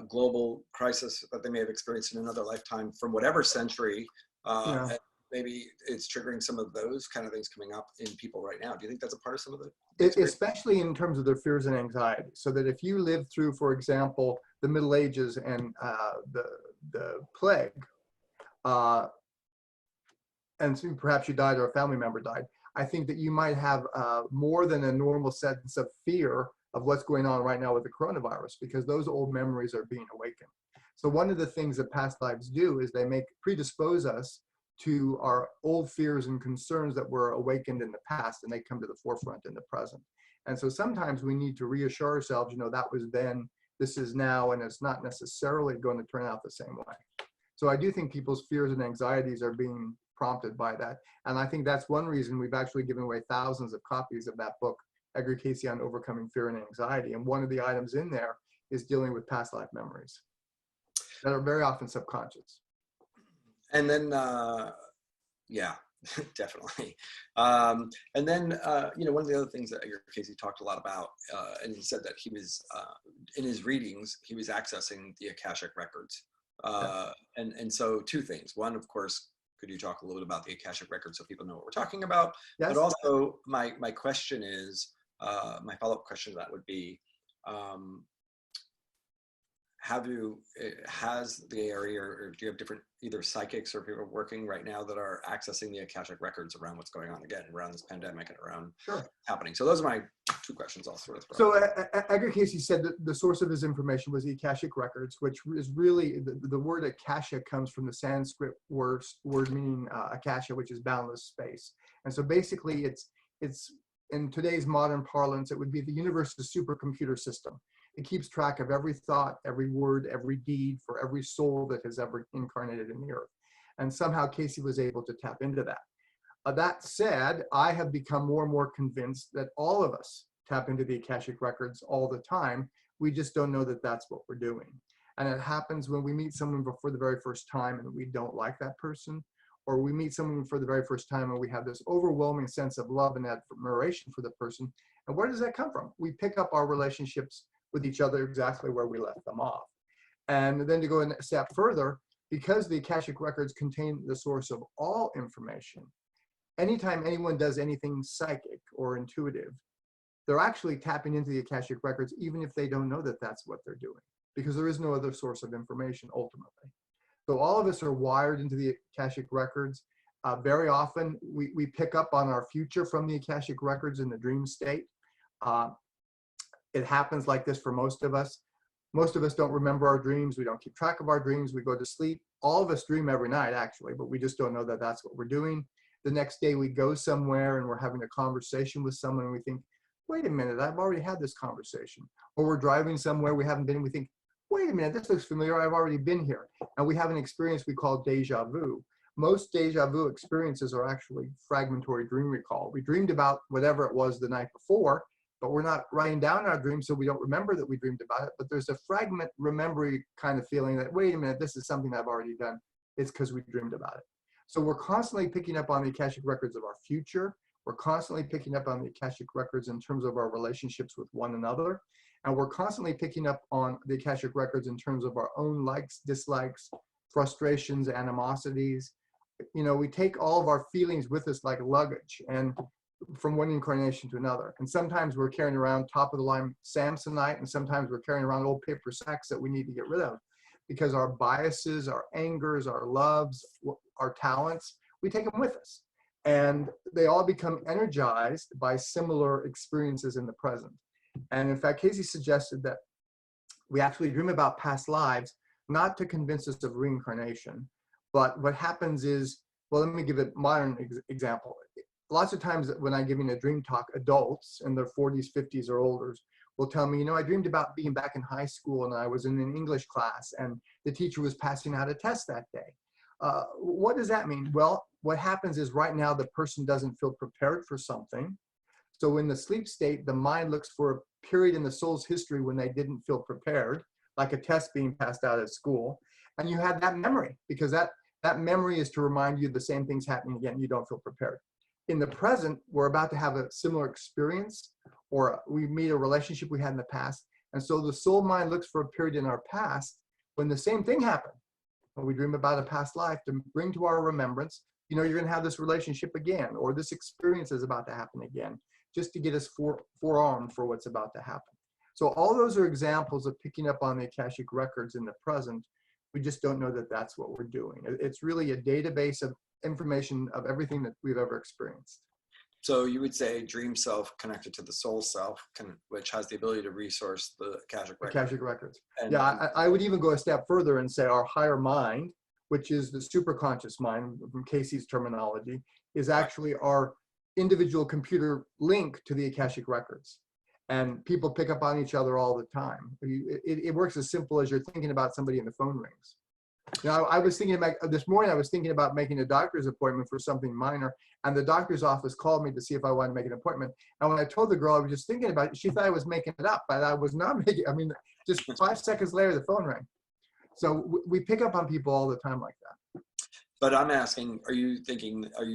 global crisis that they may have experienced in another lifetime from whatever century? Yeah. And maybe it's triggering some of those kind of things coming up in people right now. Do you think that's a part of some of the especially in terms of their fears and anxiety? So that if you lived through, for example, the Middle Ages and the plague, and so perhaps you died or a family member died, I think that you might have more than a normal sense of fear of what's going on right now with the coronavirus, because those old memories are being awakened. So one of the things that past lives do is they predispose us to our old fears and concerns that were awakened in the past, and they come to the forefront in the present. And so sometimes we need to reassure ourselves, you know, that was then, this is now, and it's not necessarily going to turn out the same way. So I do think people's fears and anxieties are being prompted by that. And I think that's one reason we've actually given away thousands of copies of that book, Edgar Cayce on Overcoming Fear and Anxiety. And one of the items in there is dealing with past life memories that are very often subconscious. And then, yeah, definitely. And then, you know, one of the other things that Edgar Cayce talked a lot about, and he said that he was, in his readings, he was accessing the Akashic Records. And so two things. One, of course, could you talk a little bit about the Akashic Records so people know what we're talking about? Yes. But also, my question is, my follow-up question to that would be, has the A.R.E. or do you have different either psychics or people working right now that are accessing the Akashic Records around what's going on again, around this pandemic and around happening? So those are my two questions I'll sort of throw. So Edgar Cayce said that the source of his information was the Akashic Records, which is really, the word Akasha comes from the Sanskrit word meaning Akasha, which is boundless space. And so basically it's in today's modern parlance, it would be the universe's supercomputer system. It keeps track of every thought, every word, every deed for every soul that has ever incarnated in the earth. And somehow Cayce was able to tap into that. That said, I have become more and more convinced that all of us tap into the Akashic Records all the time. We just don't know that that's what we're doing. And it happens when we meet someone for the very first time and we don't like that person, or we meet someone for the very first time and we have this overwhelming sense of love and admiration for the person. And where does that come from? We pick up our relationships with each other exactly where we left them off. And then to go a step further, because the Akashic Records contain the source of all information, anytime anyone does anything psychic or intuitive, they're actually tapping into the Akashic Records, even if they don't know that that's what they're doing, because there is no other source of information ultimately. So all of us are wired into the Akashic Records. Very often we pick up on our future from the Akashic Records in the dream state. It happens like this for most of us. Most of us don't remember our dreams. We don't keep track of our dreams. We go to sleep. All of us dream every night, actually, but we just don't know that that's what we're doing. The next day we go somewhere and we're having a conversation with someone and we think, wait a minute, I've already had this conversation. Or we're driving somewhere we haven't been and we think, wait a minute, this looks familiar, I've already been here. And we have an experience we call deja vu. most deja vu experiences are actually fragmentary dream recall. We dreamed about whatever it was the night before, but we're not writing down our dream, so we don't remember that we dreamed about it. But there's a fragment memory kind of feeling that, wait a minute, this is something I've already done. It's because we dreamed about it. So we're constantly picking up on the Akashic records of our future. We're constantly picking up on the Akashic records in terms of our relationships with one another. And we're constantly picking up on the Akashic records in terms of our own likes, dislikes, frustrations, animosities. You know, we take all of our feelings with us like luggage, and from one incarnation to another. And sometimes we're carrying around top of the line Samsonite, and sometimes we're carrying around old paper sacks that we need to get rid of, because our biases, our angers, our loves, our talents, we take them with us. And they all become energized by similar experiences in the present. And in fact, Cayce suggested that we actually dream about past lives, not to convince us of reincarnation, but what happens is, well, let me give a modern example. Lots of times when I'm giving a dream talk, adults in their 40s, 50s, or older will tell me, you know, I dreamed about being back in high school and I was in an English class and the teacher was passing out a test that day. What does that mean? Well, what happens is right now the person doesn't feel prepared for something. So in the sleep state, the mind looks for a period in the soul's history when they didn't feel prepared, like a test being passed out at school. And you have that memory, because that memory is to remind you the same thing's happening again. You don't feel prepared. In the present, we're about to have a similar experience, or we meet a relationship we had in the past. And so the soul mind looks for a period in our past when the same thing happened. When we dream about a past life to bring to our remembrance, you know, you're going to have this relationship again, or this experience is about to happen again, just to get us forearmed for what's about to happen. So all those are examples of picking up on the Akashic records in the present. We just don't know that that's what we're doing. It's really a database of information of everything that we've ever experienced. So you would say dream self connected to the soul self, which has the ability to resource the Akashic records. Akashic records. And, yeah, I would even go a step further and say our higher mind, which is the superconscious mind, from Cayce's terminology, is actually our individual computer link to the Akashic records. And people pick up on each other all the time. It works as simple as you're thinking about somebody and the phone rings. You know, I was thinking about, this morning I was thinking about making a doctor's appointment for something minor, and the doctor's office called me to see if I wanted to make an appointment. And when I told the girl I was just thinking about it, she thought I was making it up, but I was not making, I mean, just 5 seconds later, the phone rang. So we pick up on people all the time like that. But I'm asking, are you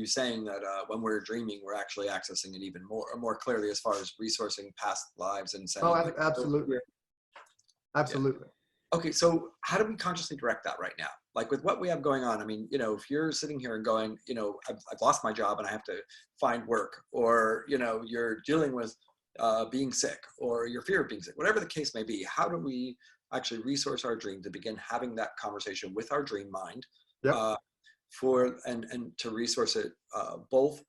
saying that when we're dreaming, we're actually accessing it even more clearly as far as resourcing past lives and saying, oh, absolutely. Absolutely. Yeah. Okay, so how do we consciously direct that right now? Like with what we have going on, I mean, you know, if you're sitting here and going, you know, I've lost my job and I have to find work, or, you know, you're dealing with being sick, or your fear of being sick, whatever the case may be, how do we actually resource our dream to begin having that conversation with our dream mind? Yep. And to resource it both,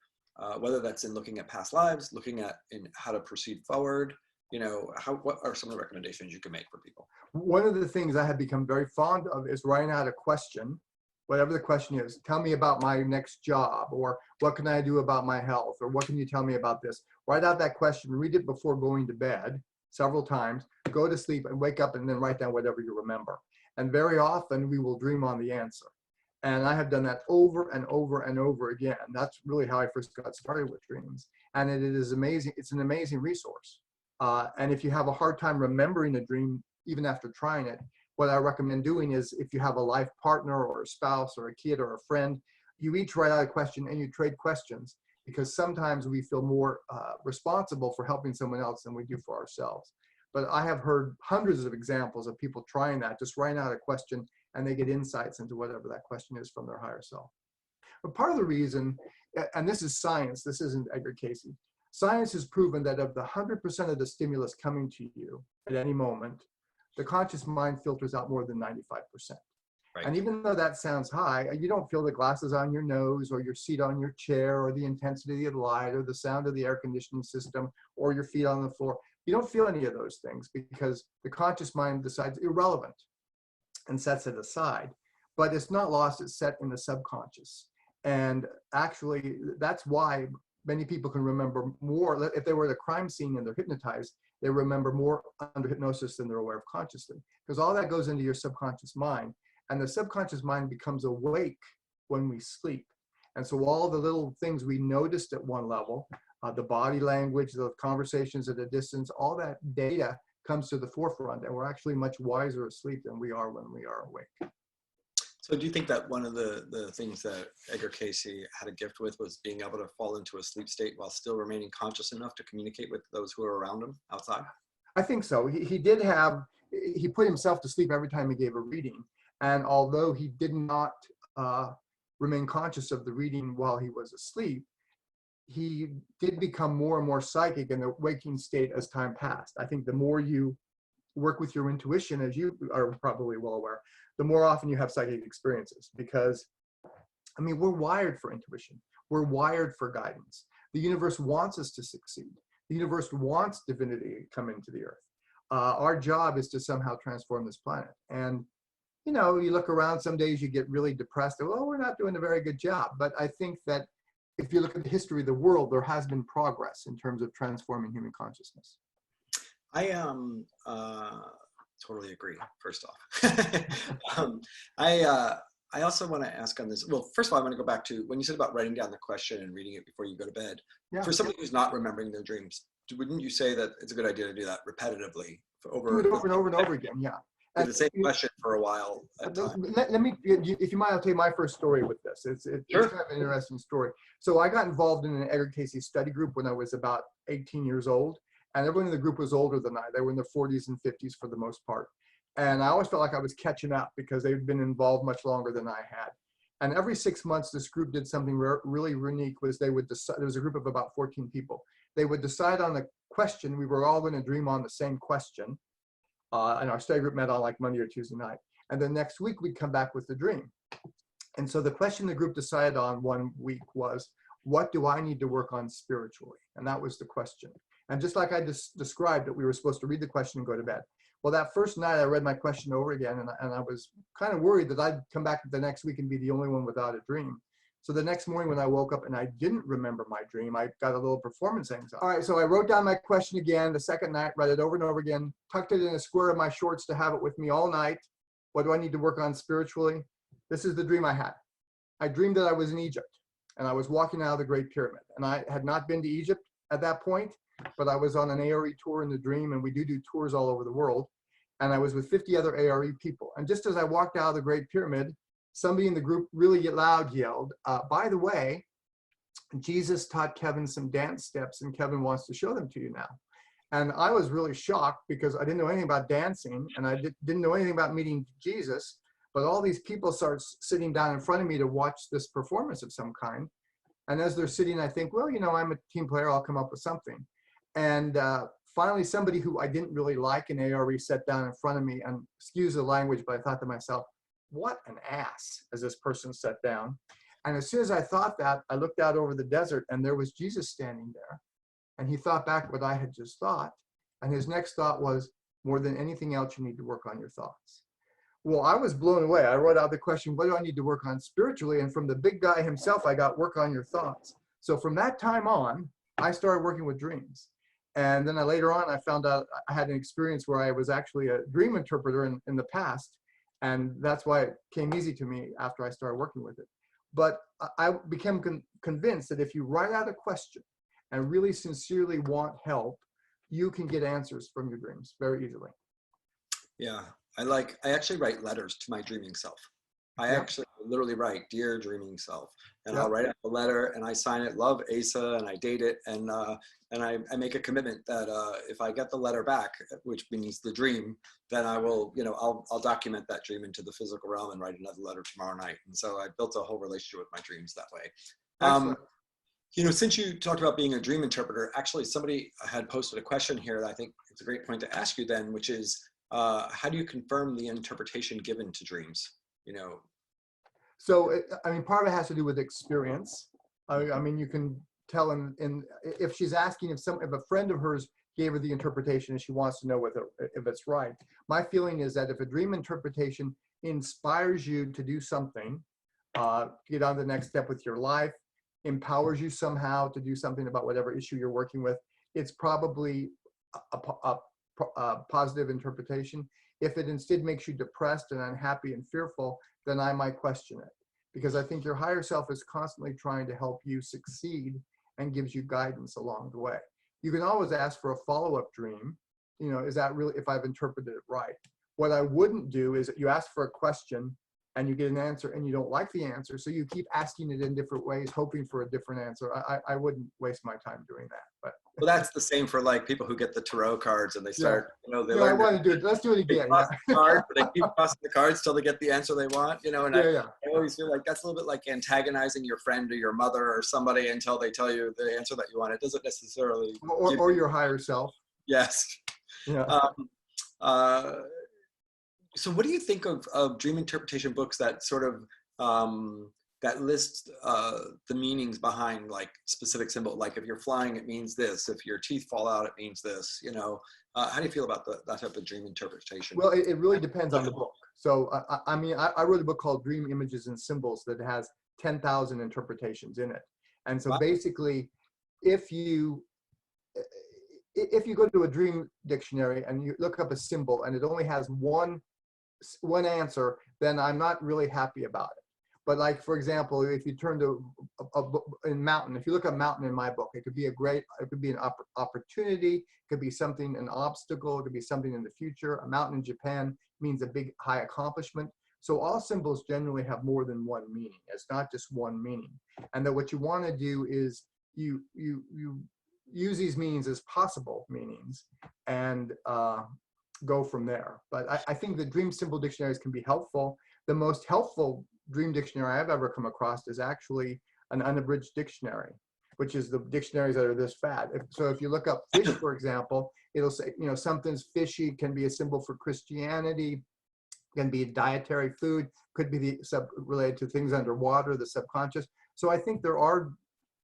whether that's in looking at past lives, looking at in how to proceed forward, you know, what are some of the recommendations you can make for people? One of the things I have become very fond of is writing out a question, whatever the question is. Tell me about my next job, or what can I do about my health, or what can you tell me about this? Write out that question, read it before going to bed several times, go to sleep and wake up and then write down whatever you remember. And very often we will dream on the answer. And I have done that over and over and over again. That's really how I first got started with dreams. And it is amazing. It's an amazing resource. And if you have a hard time remembering a dream, even after trying it, what I recommend doing is, if you have a life partner or a spouse or a kid or a friend, you each write out a question and you trade questions, because sometimes we feel more responsible for helping someone else than we do for ourselves. But I have heard hundreds of examples of people trying that, just writing out a question, and they get insights into whatever that question is from their higher self. But part of the reason, and this is science, this isn't Edgar Cayce, science has proven that of the 100% of the stimulus coming to you at any moment, the conscious mind filters out more than 95%. Right. And even though that sounds high, you don't feel the glasses on your nose, or your seat on your chair, or the intensity of the light, or the sound of the air conditioning system, or your feet on the floor. You don't feel any of those things, because the conscious mind decides irrelevant and sets it aside. But it's not lost, it's set in the subconscious. And actually, that's why many people can remember more. If they were at a crime scene and they're hypnotized, they remember more under hypnosis than they're aware of consciously, because all that goes into your subconscious mind. And the subconscious mind becomes awake when we sleep. And so all the little things we noticed at one level, the body language, the conversations at a distance, all that data comes to the forefront, and we're actually much wiser asleep than we are when we are awake. So do you think that one of the things that Edgar Cayce had a gift with was being able to fall into a sleep state while still remaining conscious enough to communicate with those who are around him outside? I think so. He put himself to sleep every time he gave a reading. And although he did not remain conscious of the reading while he was asleep, he did become more and more psychic in the waking state as time passed. I think the more you work with your intuition, as you are probably well aware, the more often you have psychic experiences, because, I mean, we're wired for intuition. We're wired for guidance. The universe wants us to succeed. The universe wants divinity to come into the earth. Our job is to somehow transform this planet. And, you know, you look around, some days you get really depressed. Well, we're not doing a very good job. But I think that if you look at the history of the world, there has been progress in terms of transforming human consciousness. I totally agree, first off. I also want to ask on this. Well, first of all, I want to go back to when you said about writing down the question and reading it before you go to bed. Yeah. For somebody who's not remembering their dreams, wouldn't you say that it's a good idea to do that repetitively? Do it over and over and over again, yeah. And the same question for a while at a time. Let me, if you mind, I'll tell you my first story with this. It's Sure. kind of an interesting story. So I got involved in an Edgar Cayce study group when I was about 18 years old. And everyone in the group was older than I. They were in their 40s and 50s for the most part. And I always felt like I was catching up because they'd been involved much longer than I had. And every 6 months, this group did something really unique. Was they would decide, there was a group of about 14 people. They would decide on the question. We were all going to dream on the same question. And our study group met on like Monday or Tuesday night. And then next week, we'd come back with the dream. And so the question the group decided on one week was, what do I need to work on spiritually? And that was the question. And just like I described it, we were supposed to read the question and go to bed. Well, that first night I read my question over again, and I was kind of worried that I'd come back the next week and be the only one without a dream. So the next morning when I woke up and I didn't remember my dream, I got a little performance anxiety. All right, so I wrote down my question again the second night, read it over and over again, tucked it in a square of my shorts to have it with me all night. What do I need to work on spiritually? This is the dream I had. I dreamed that I was in Egypt, and I was walking out of the Great Pyramid. And I had not been to Egypt at that point, but I was on an A.R.E tour in the dream, and we do tours all over the world. And I was with 50 other A.R.E people. And just as I walked out of the Great Pyramid, somebody in the group really loud yelled, by the way, Jesus taught Kevin some dance steps, and Kevin wants to show them to you now. And I was really shocked because I didn't know anything about dancing, and I didn't know anything about meeting Jesus. But all these people start sitting down in front of me to watch this performance of some kind. And as they're sitting, I think, well, you know, I'm a team player, I'll come up with something. And finally, somebody who I didn't really like in A.R.E sat down in front of me, and excuse the language, but I thought to myself, what an ass, as this person sat down. And as soon as I thought that, I looked out over the desert, and there was Jesus standing there. And he thought back what I had just thought. And his next thought was, more than anything else, you need to work on your thoughts. Well, I was blown away. I wrote out the question, what do I need to work on spiritually? And from the big guy himself, I got work on your thoughts. So from that time on, I started working with dreams. And then later on, I found out I had an experience where I was actually a dream interpreter in the past. And that's why it came easy to me after I started working with it. But I became convinced that if you write out a question and really sincerely want help, you can get answers from your dreams very easily. Yeah, I actually write letters to my dreaming self. I actually literally write, dear dreaming self, and I'll write out a letter and I sign it, love Asa, and I date it, and I make a commitment that if I get the letter back, which means the dream, then I will, you know, I'll document that dream into the physical realm and write another letter tomorrow night. And so I built a whole relationship with my dreams that way. Excellent. You know, since you talked about being a dream interpreter, actually somebody had posted a question here that I think it's a great point to ask you then, which is, how do you confirm the interpretation given to dreams? You know, so I mean, part of it has to do with experience. I mean, you can tell if she's asking if a friend of hers gave her the interpretation and she wants to know if it's right. My feeling is that if a dream interpretation inspires you to do something, get on the next step with your life, empowers you somehow to do something about whatever issue you're working with, it's probably a positive interpretation. If it instead makes you depressed and unhappy and fearful, then I might question it. because I think your higher self is constantly trying to help you succeed and gives you guidance along the way. You can always ask for a follow-up dream. You know, is that really, if I've interpreted it right? What I wouldn't do is you ask for a question and you get an answer and you don't like the answer, so you keep asking it in different ways, hoping for a different answer. I wouldn't waste my time doing that. But well, that's the same for like people who get the tarot cards and they start, you know, they I learn want to do it. Let's do it they again. toss Yeah. the card, but they keep tossing the cards till they get the answer they want, you know. And Yeah. I always feel like that's a little bit like antagonizing your friend or your mother or somebody until they tell you the answer that you want. It doesn't necessarily Or your higher self. yes. Yeah. So what do you think of dream interpretation books that sort of that list the meanings behind like specific symbol? Like if you're flying, it means this. If your teeth fall out, it means this. You know, how do you feel about that type of dream interpretation? Well, it really depends on the book. So I mean, I wrote a book called Dream Images and Symbols that has 10,000 interpretations in it. And so Wow. basically, if you go to a dream dictionary and you look up a symbol and it only has one answer, then I'm not really happy about it. But like, for example, if you turn to in mountain, if you look at mountain in my book, it could be an opportunity, it could be something, an obstacle, it could be something in the future. A mountain in Japan means a big, high accomplishment. So all symbols generally have more than one meaning. It's not just one meaning. And that what you want to do is you use these meanings as possible meanings and go from there. But I think the dream symbol dictionaries can be helpful. The most helpful dream dictionary I've ever come across is actually an unabridged dictionary, which is the dictionaries that are this fat. So if you look up fish, for example, it'll say, you know, something's fishy can be a symbol for Christianity, can be a dietary food, could be related to things underwater, the subconscious. So I think there are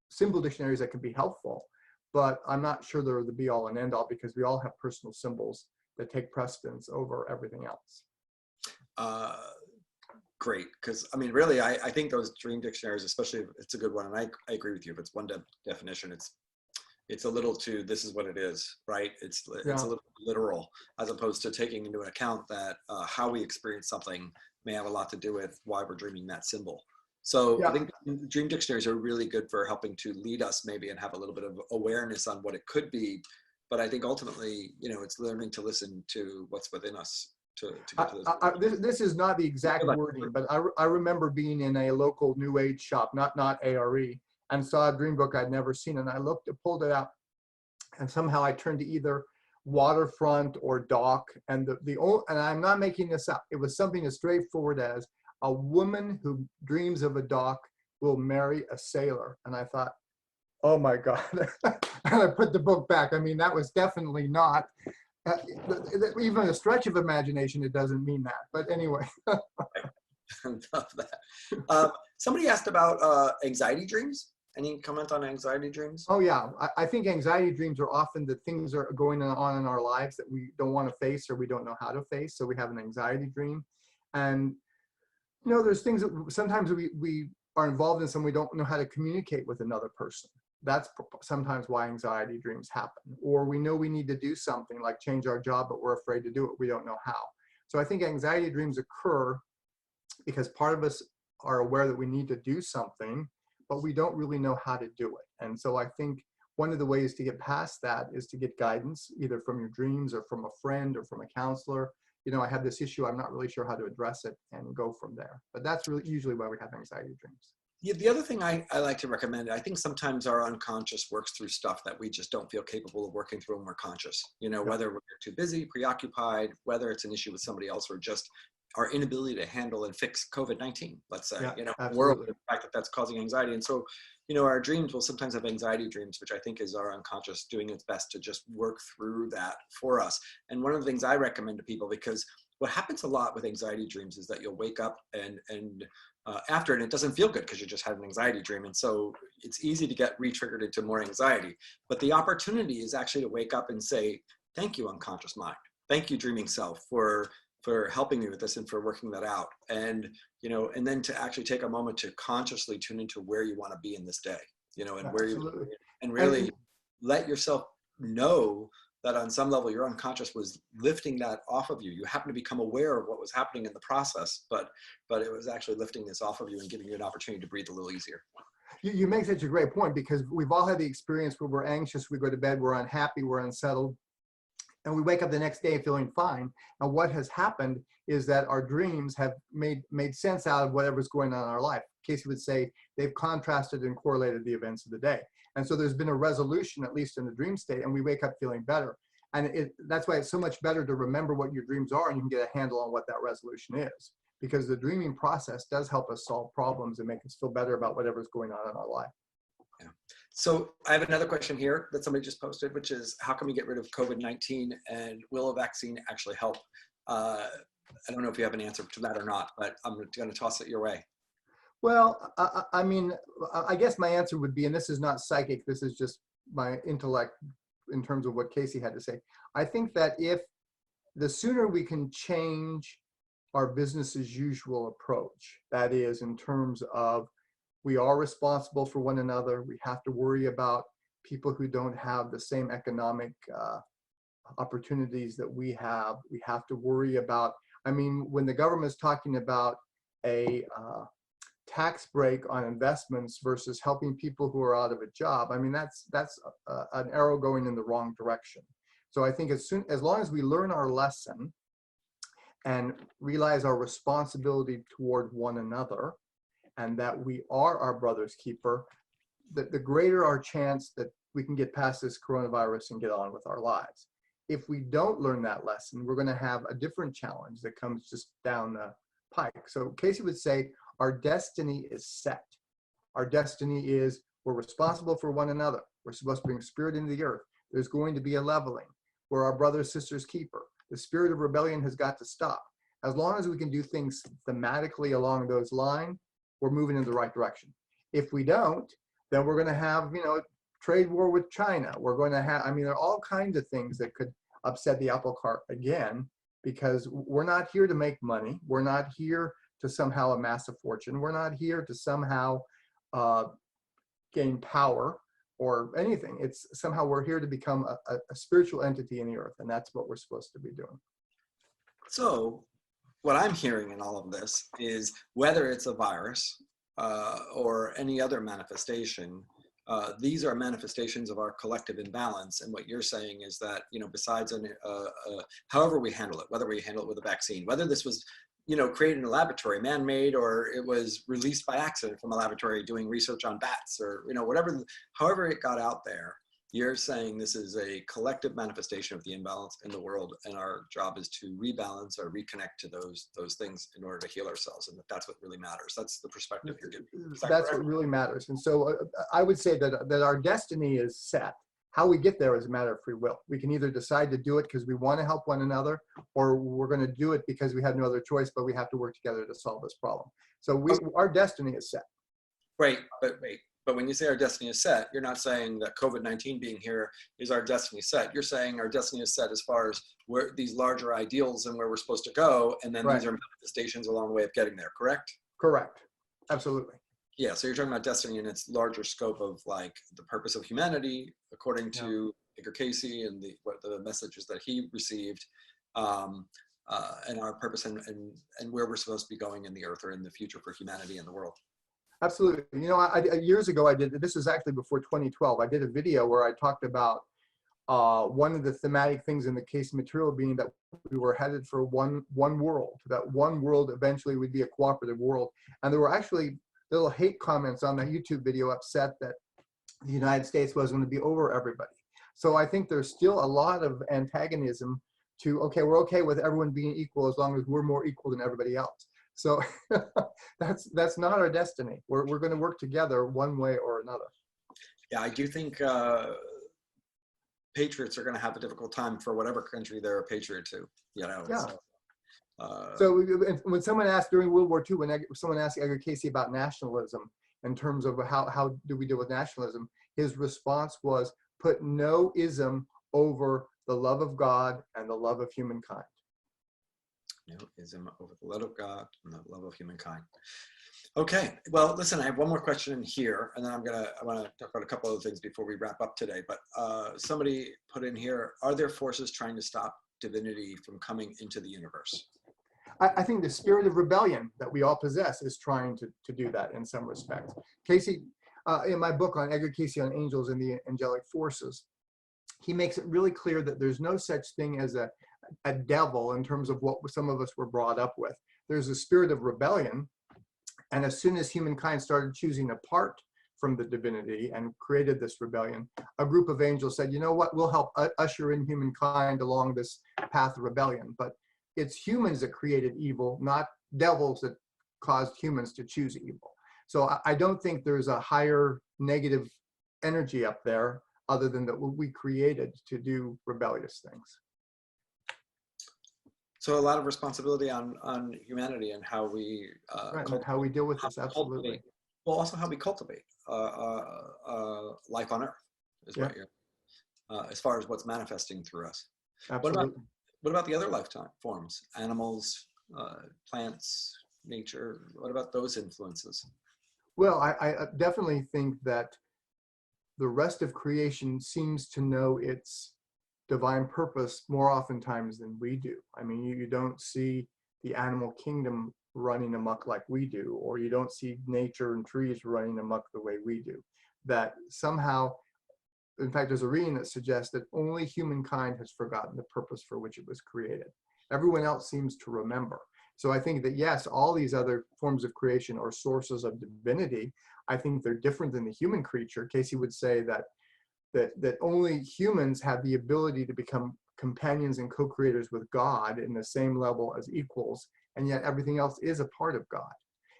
symbol dictionaries that can be helpful, but I'm not sure they're the be all and end all, because we all have personal symbols that take precedence over everything else. Great, because I mean, really, I think those dream dictionaries, especially if it's a good one, and I agree with you. If it's one definition, it's a little too, this is what it is, right? It's a little literal, as opposed to taking into account that how we experience something may have a lot to do with why we're dreaming that symbol. So I think dream dictionaries are really good for helping to lead us maybe and have a little bit of awareness on what it could be. But I think ultimately, you know, it's learning to listen to what's within us to get to this. This is not the exact wording, but I remember being in a local New Age shop, not A.R.E, and saw a dream book I'd never seen, and I pulled it out, and somehow I turned to either waterfront or dock, and and I'm not making this up. It was something as straightforward as a woman who dreams of a dock will marry a sailor, and I thought, oh my God. And I put the book back. I mean, that was definitely not, even a stretch of imagination, it doesn't mean that. But anyway. I love that. Somebody asked about anxiety dreams. Any comment on anxiety dreams? Oh yeah, I think anxiety dreams are often the things that are going on in our lives that we don't want to face or we don't know how to face. So we have an anxiety dream. And you know, there's things that sometimes we are involved in some we don't know how to communicate with another person. That's sometimes why anxiety dreams happen. Or we know we need to do something like change our job, but we're afraid to do it. We don't know how. So I think anxiety dreams occur because part of us are aware that we need to do something, but we don't really know how to do it. And so I think one of the ways to get past that is to get guidance, either from your dreams or from a friend or from a counselor. You know, I have this issue, I'm not really sure how to address it, and go from there. But that's really usually why we have anxiety dreams. Yeah, the other thing I like to recommend, I think sometimes our unconscious works through stuff that we just don't feel capable of working through when we're conscious. You know, whether we're too busy, preoccupied, whether it's an issue with somebody else, or just our inability to handle and fix COVID-19, let's say, you know, world, the fact that that's causing anxiety. And so, you know, our dreams will sometimes have anxiety dreams, which I think is our unconscious doing its best to just work through that for us. And one of the things I recommend to people, because what happens a lot with anxiety dreams is that you'll wake up and after, and it doesn't feel good because you just had an anxiety dream. And so it's easy to get re-triggered into more anxiety. But the opportunity is actually to wake up and say, thank you, unconscious mind. Thank you, dreaming self, for helping me with this and for working that out. And, you know, and then to actually take a moment to consciously tune into where you want to be in this day, you know, and where you, and really let yourself know that on some level your unconscious was lifting that off of you. You happened to become aware of what was happening in the process, but it was actually lifting this off of you and giving you an opportunity to breathe a little easier. You make such a great point, because we've all had the experience where we're anxious, we go to bed, we're unhappy, we're unsettled, and we wake up the next day feeling fine. And what has happened is that our dreams have made sense out of whatever's going on in our life. Cayce would say they've contrasted and correlated the events of the day. And so there's been a resolution, at least in the dream state, and we wake up feeling better. And that's why it's so much better to remember what your dreams are, and you can get a handle on what that resolution is. Because the dreaming process does help us solve problems and make us feel better about whatever's going on in our life. Yeah. So I have another question here that somebody just posted, which is, how can we get rid of COVID-19, and will a vaccine actually help? I don't know if you have an answer to that or not, but I'm going to toss it your way. Well, I mean, I guess my answer would be, and this is not psychic, this is just my intellect in terms of what Cayce had to say. I think that if the sooner we can change our business as usual approach, that is, in terms of we are responsible for one another, we have to worry about people who don't have the same economic opportunities that we have to worry about. I mean, when the government is talking about a tax break on investments versus helping people who are out of a job, I mean, that's an arrow going in the wrong direction. So I think as long as we learn our lesson and realize our responsibility toward one another, and that we are our brother's keeper, the greater our chance that we can get past this coronavirus and get on with our lives. If we don't learn that lesson, we're going to have a different challenge that comes just down the pike. So Cayce would say our destiny is set. Our destiny is we're responsible for one another. We're supposed to bring spirit into the earth. There's going to be a leveling. We're our brother, sister's keeper. The spirit of rebellion has got to stop. As long as we can do things thematically along those lines, we're moving in the right direction. If we don't, then we're going to have, trade war with China. We're going to have, I mean, there are all kinds of things that could upset the apple cart again, because we're not here to make money. We're not here to somehow amass a fortune. We're not here to somehow gain power or anything. It's somehow we're here to become a spiritual entity in the earth, and that's what we're supposed to be doing. So what I'm hearing in all of this is, whether it's a virus or any other manifestation, these are manifestations of our collective imbalance. And what you're saying is that, besides however we handle it, whether we handle it with a vaccine, whether this was, created in a laboratory, man-made, or it was released by accident from a laboratory doing research on bats, or, however it got out there, you're saying this is a collective manifestation of the imbalance in the world, and our job is to rebalance or reconnect to those things in order to heal ourselves, and that's what really matters. That's the perspective you're giving. That's what really matters. And so I would say that our destiny is set. How we get there is a matter of free will. We can either decide to do it because we want to help one another, or we're going to do it because we have no other choice, but we have to work together to solve this problem. So our destiny is set. Right, but wait. But when you say our destiny is set, you're not saying that COVID-19 being here is our destiny set. You're saying our destiny is set as far as where these larger ideals and where we're supposed to go, and then these are manifestations along the way of getting there, correct? Correct. Absolutely. Yeah, so you're talking about destiny in its larger scope of like the purpose of humanity, according to Edgar Cayce and the messages that he received, and our purpose and where we're supposed to be going in the earth or in the future for humanity and the world. Absolutely. Years ago, this was actually before 2012, I did a video where I talked about one of the thematic things in the Cayce material being that we were headed for one world, that one world eventually would be a cooperative world. And there were actually little hate comments on that YouTube video upset that the United States was going to be over everybody. So I think there's still a lot of antagonism to, okay, we're okay with everyone being equal as long as we're more equal than everybody else. So that's not our destiny. We're going to work together one way or another. Yeah, I do think patriots are going to have a difficult time for whatever country they're a patriot to. Yeah. So when someone asked during World War II, when someone asked Edgar Cayce about nationalism, in terms of how do we deal with nationalism, his response was, put no ism over the love of God and the love of humankind. No ism over the love of God and the love of humankind. Okay. Well, listen, I have one more question here, and then I want to talk about a couple other things before we wrap up today. But somebody put in here, are there forces trying to stop divinity from coming into the universe? I think the spirit of rebellion that we all possess is trying to do that in some respects. Cayce, in my book on Edgar Cayce on angels and the angelic forces, he makes it really clear that there's no such thing as a devil in terms of what some of us were brought up with. There's a spirit of rebellion. And as soon as humankind started choosing apart from the divinity and created this rebellion, a group of angels said, you know what, we'll help usher in humankind along this path of rebellion. But it's humans that created evil, not devils that caused humans to choose evil. So I don't think there's a higher negative energy up there other than that we created to do rebellious things. So a lot of responsibility on humanity and how we Right, and how we deal with this, absolutely. Well, also how we cultivate life on Earth is what you're, as far as what's manifesting through us. Absolutely. What about the other lifetime forms? Animals, plants, nature? What about those influences? Well, I definitely think that the rest of creation seems to know its divine purpose more oftentimes than we do. I mean, you don't see the animal kingdom running amok like we do, or you don't see nature and trees running amok the way we do. That somehow, in fact, there's a reading that suggests that only humankind has forgotten the purpose for which it was created. Everyone else seems to remember. So I think that, yes, all these other forms of creation are sources of divinity. I think they're different than the human creature. Cayce would say that only humans have the ability to become companions and co-creators with God in the same level as equals, and yet everything else is a part of God.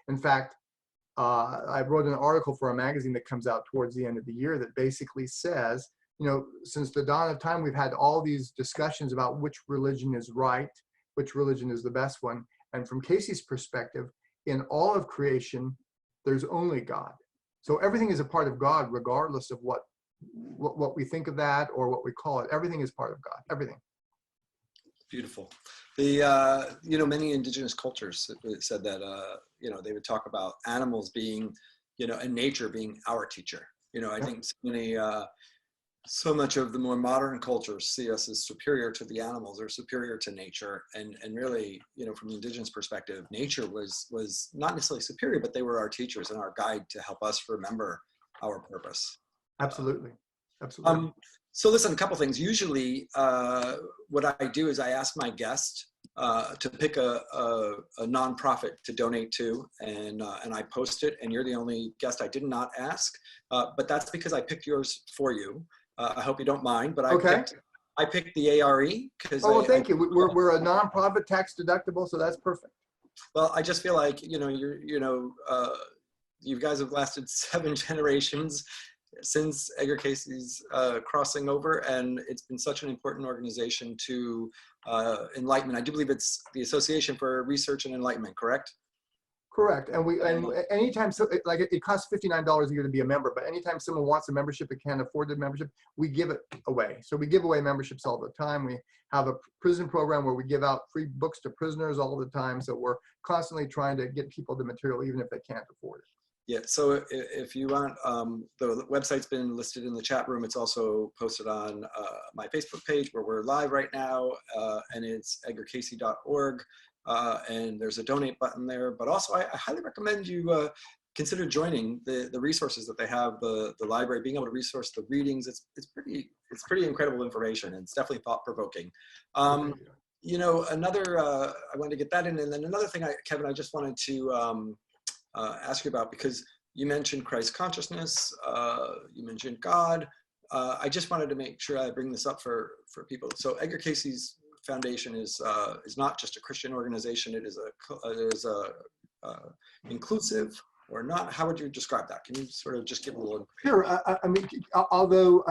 In fact, I wrote an article for a magazine that comes out towards the end of the year that basically says, you know, since the dawn of time, we've had all these discussions about which religion is right, which religion is the best one. And from Cayce's perspective, in all of creation, there's only God. So everything is a part of God, regardless of what we think of that or what we call it. Everything is part of God, everything. Beautiful. The, you know, many indigenous cultures said that, you know, they would talk about animals being, you know, and nature being our teacher. You know, I think so much of the more modern cultures see us as superior to the animals or superior to nature. And really, you know, from the indigenous perspective, nature was not necessarily superior, but they were our teachers and our guide to help us remember our purpose. Absolutely. Absolutely. So listen, a couple things. Usually what I do is I ask my guest to pick a nonprofit to donate to, and I post it, and you're the only guest I did not ask, but that's because I picked yours for you. I hope you don't mind, but I picked the A.R.E. because well, thank you. We're a nonprofit, tax deductible, so that's perfect. Well, I just feel like, you know, you guys have lasted 7 generations since Edgar Cayce's crossing over, and it's been such an important organization to enlightenment. I do believe it's the Association for Research and Enlightenment, correct? Correct. And anytime, like it costs $59 a year to be a member, but anytime someone wants a membership and can't afford the membership, we give it away. So we give away memberships all the time. We have a prison program where we give out free books to prisoners all the time. So we're constantly trying to get people the material, even if they can't afford it. Yeah, so if you want, the website's been listed in the chat room. It's also posted on my Facebook page where we're live right now, and it's edgarcayce.org, and there's a donate button there. But also, I highly recommend you consider joining the resources that they have, the library, being able to resource the readings. It's pretty incredible information, and it's definitely thought-provoking. You know, another, I wanted to get that in, and then another thing, Kevin, I just wanted to ask you about, because you mentioned Christ consciousness, you mentioned God. I just wanted to make sure I bring this up for people. So Edgar Cayce's foundation is not just a Christian organization. It is inclusive, or not. How would you describe that? Can you sort of just give a little? Sure. I mean, although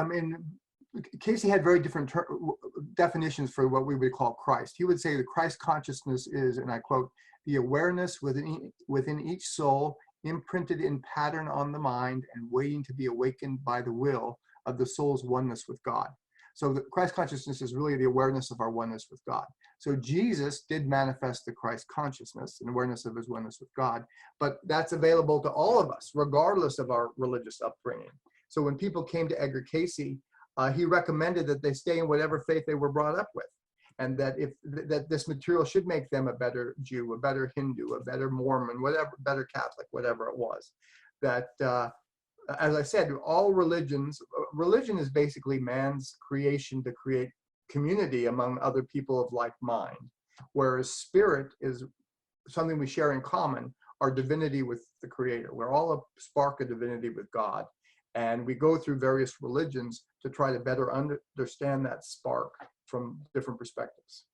Cayce had very different definitions for what we would call Christ. He would say that Christ consciousness is, and I quote, the awareness within each soul, imprinted in pattern on the mind and waiting to be awakened by the will of the soul's oneness with God. So the Christ consciousness is really the awareness of our oneness with God. So Jesus did manifest the Christ consciousness and awareness of his oneness with God, but that's available to all of us, regardless of our religious upbringing. So when people came to Edgar Cayce, he recommended that they stay in whatever faith they were brought up with, and that that this material should make them a better Jew, a better Hindu, a better Mormon, whatever, better Catholic, whatever it was. That, as I said, all religion is basically man's creation to create community among other people of like mind, whereas spirit is something we share in common, our divinity with the Creator. We're all a spark of divinity with God. And we go through various religions to try to better understand that spark from different perspectives.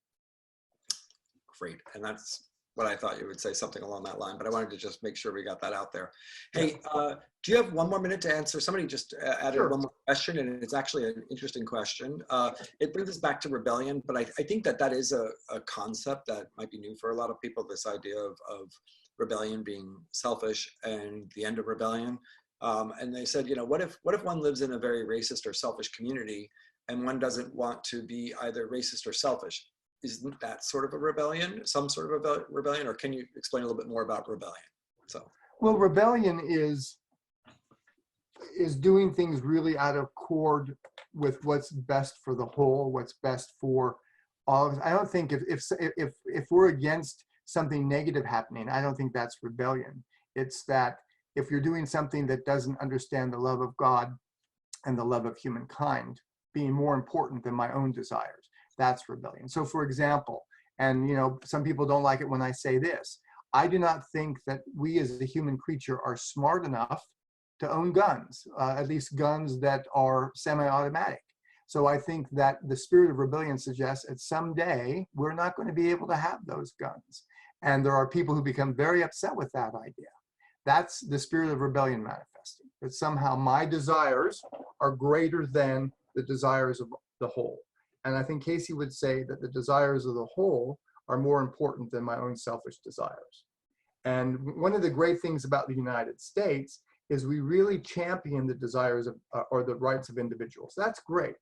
Great. And that's what I thought you would say, something along that line, but I wanted to just make sure we got that out there. Hey, do you have one more minute to answer? Somebody just added Sure. one more question, and it's actually an interesting question. It brings us back to rebellion, but I think that is a concept that might be new for a lot of people, this idea of rebellion being selfish and the end of rebellion. And they said, what if one lives in a very racist or selfish community and one doesn't want to be either racist or selfish? Isn't that sort of a rebellion, some sort of a rebellion? Or can you explain a little bit more about rebellion? Well, rebellion is doing things really out of accord with what's best for the whole, what's best for all of us. I don't think if we're against something negative happening, I don't think that's rebellion. It's that if you're doing something that doesn't understand the love of God and the love of humankind being more important than my own desires, that's rebellion. So for example, and some people don't like it when I say this, I do not think that we as a human creature are smart enough to own guns, at least guns that are semi-automatic. So I think that the spirit of rebellion suggests that someday we're not going to be able to have those guns. And there are people who become very upset with that idea. That's the spirit of rebellion manifesting, that somehow my desires are greater than the desires of the whole. And I think Cayce would say that the desires of the whole are more important than my own selfish desires. And one of the great things about the United States is we really champion the desires of, or the rights of individuals. That's great.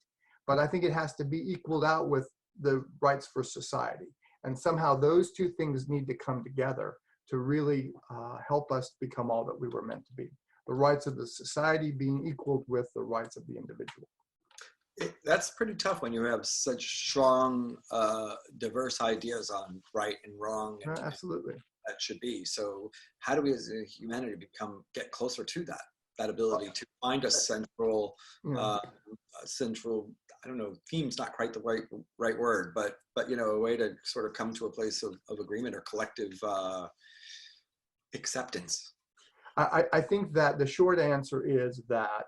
But I think it has to be equaled out with the rights for society. And somehow those two things need to come together to really help us become all that we were meant to be. The rights of the society being equaled with the rights of the individual. That's pretty tough when you have such strong, diverse ideas on right and wrong. And Absolutely. That should be. So how do we as a humanity get closer to that ability to find a central, I don't know, theme's not quite the right word, but a way to sort of come to a place of agreement or collective acceptance? I think that the short answer is that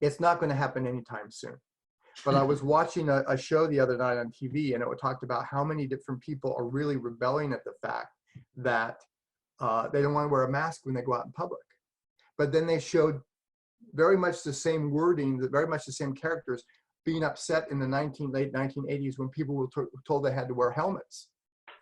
it's not going to happen anytime soon. But I was watching a show the other night on TV, and it talked about how many different people are really rebelling at the fact that they don't want to wear a mask when they go out in public. But then they showed very much the same wording, very much the same characters being upset in the late 1980s when people were told they had to wear helmets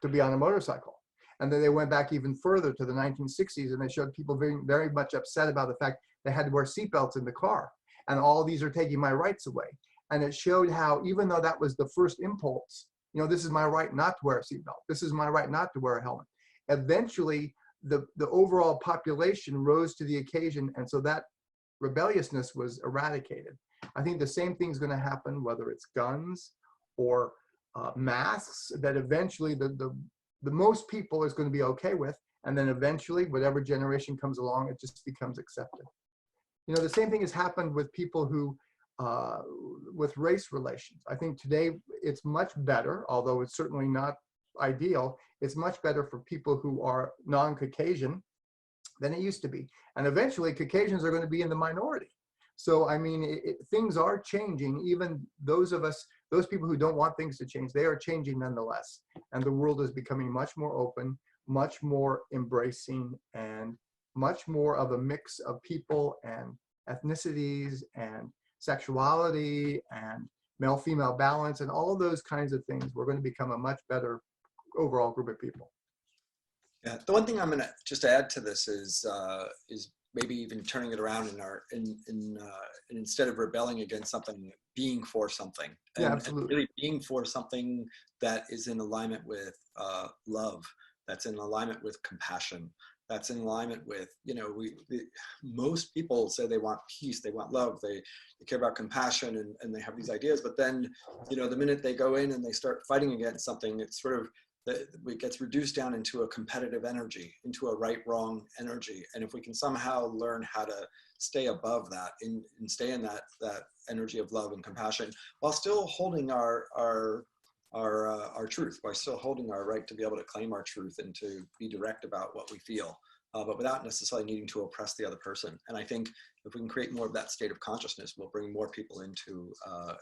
to be on a motorcycle. And then they went back even further to the 1960s, and they showed people very, very much upset about the fact they had to wear seatbelts in the car. And all these are taking my rights away. And it showed how, even though that was the first impulse, this is my right not to wear a seatbelt. This is my right not to wear a helmet. Eventually, the overall population rose to the occasion, and so that rebelliousness was eradicated. I think the same thing's going to happen, whether it's guns or masks, that eventually the most people is going to be okay with, and then eventually, whatever generation comes along, it just becomes accepted. The same thing has happened with people who, with race relations. I think today it's much better, although it's certainly not ideal, it's much better for people who are non-Caucasian than it used to be. And eventually Caucasians are going to be in the minority. So, I mean, things are changing. Even those people who don't want things to change, they are changing nonetheless. And the world is becoming much more open, much more embracing, and much more of a mix of people and ethnicities and sexuality and male-female balance and all of those kinds of things. We're going to become a much better overall group of people. Yeah, the one thing I'm going to just add to this is maybe even turning it around and instead of rebelling against something, being for something, Yeah, and absolutely. really being for something that is in alignment with love, that's in alignment with compassion, that's in alignment with, you know, most people say they want peace, they want love, they care about compassion, and they have these ideas, but then, you know, the minute they go in and they start fighting against something, it's sort of, it gets reduced down into a competitive energy, into a right-wrong energy. And if we can somehow learn how to stay above that and stay in that energy of love and compassion, while still holding our truth, while still holding our right to be able to claim our truth and to be direct about what we feel, but without necessarily needing to oppress the other person. And I think if we can create more of that state of consciousness, we'll bring more people into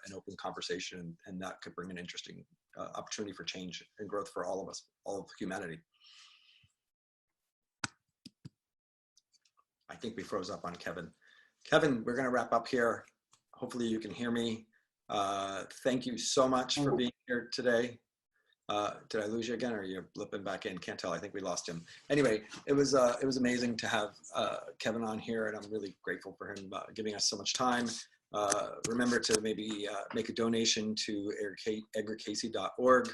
an open conversation, and that could bring an interesting opportunity for change and growth for all of us, all of humanity. I think we froze up on Kevin. Kevin, we're going to wrap up here. Hopefully you can hear me. Thank you so much for being here today. Did I lose you again, or are you blipping back in? Can't tell. I think we lost him. Anyway, it was amazing to have Kevin on here, and I'm really grateful for him giving us so much time. Remember to maybe make a donation to edgarcayce.org.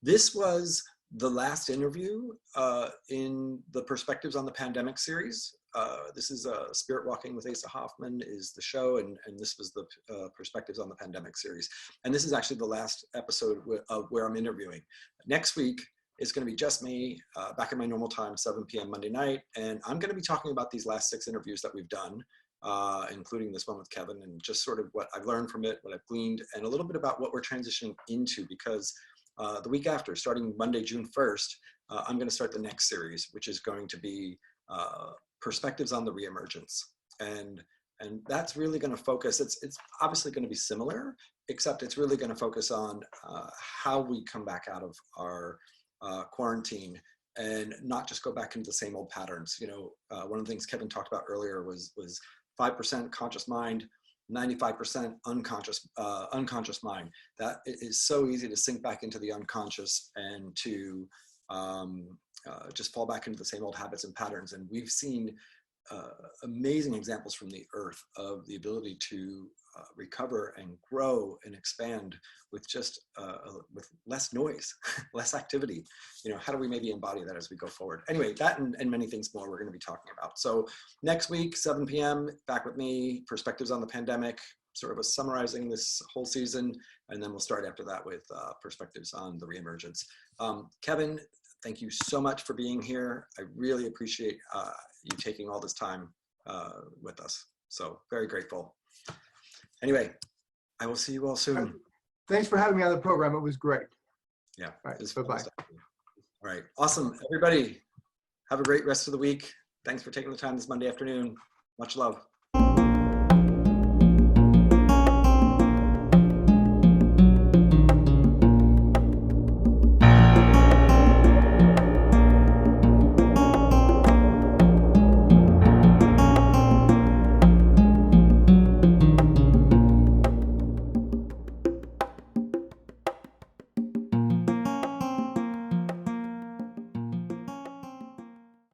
This was the last interview in the Perspectives on the Pandemic series. This is SpiritWalking with Asa Hoffman is the show, and this was the Perspectives on the Pandemic series. And this is actually the last episode where I'm interviewing. Next week is going to be just me, back at my normal time, 7 p.m. Monday night, and I'm going to be talking about these last 6 interviews that we've done, including this one with Kevin, and just sort of what I've learned from it, what I've gleaned, and a little bit about what we're transitioning into, because the week after, starting Monday, June 1st, I'm going to start the next series, which is going to be Perspectives on the Reemergence. And that's really going to focus, it's obviously going to be similar, except it's really going to focus on how we come back out of our quarantine and not just go back into the same old patterns. You know, one of the things Kevin talked about earlier was 5% conscious mind, 95% unconscious mind. That is so easy to sink back into the unconscious and to just fall back into the same old habits and patterns. And we've seen amazing examples from the earth of the ability to recover and grow and expand with just with less noise, less activity. You know, how do we maybe embody that as we go forward? Anyway, that and many things more we're going to be talking about. So next week, 7 p.m., back with me, Perspectives on the Pandemic, sort of a summarizing this whole season, and then we'll start after that with Perspectives on the Reemergence. Kevin, thank you so much for being here. I really appreciate you taking all this time with us. So very grateful. Anyway, I will see you all soon. Thanks for having me on the program. It was great. Yeah. All right. Bye-bye. All right. Awesome. Everybody, have a great rest of the week. Thanks for taking the time this Monday afternoon. Much love.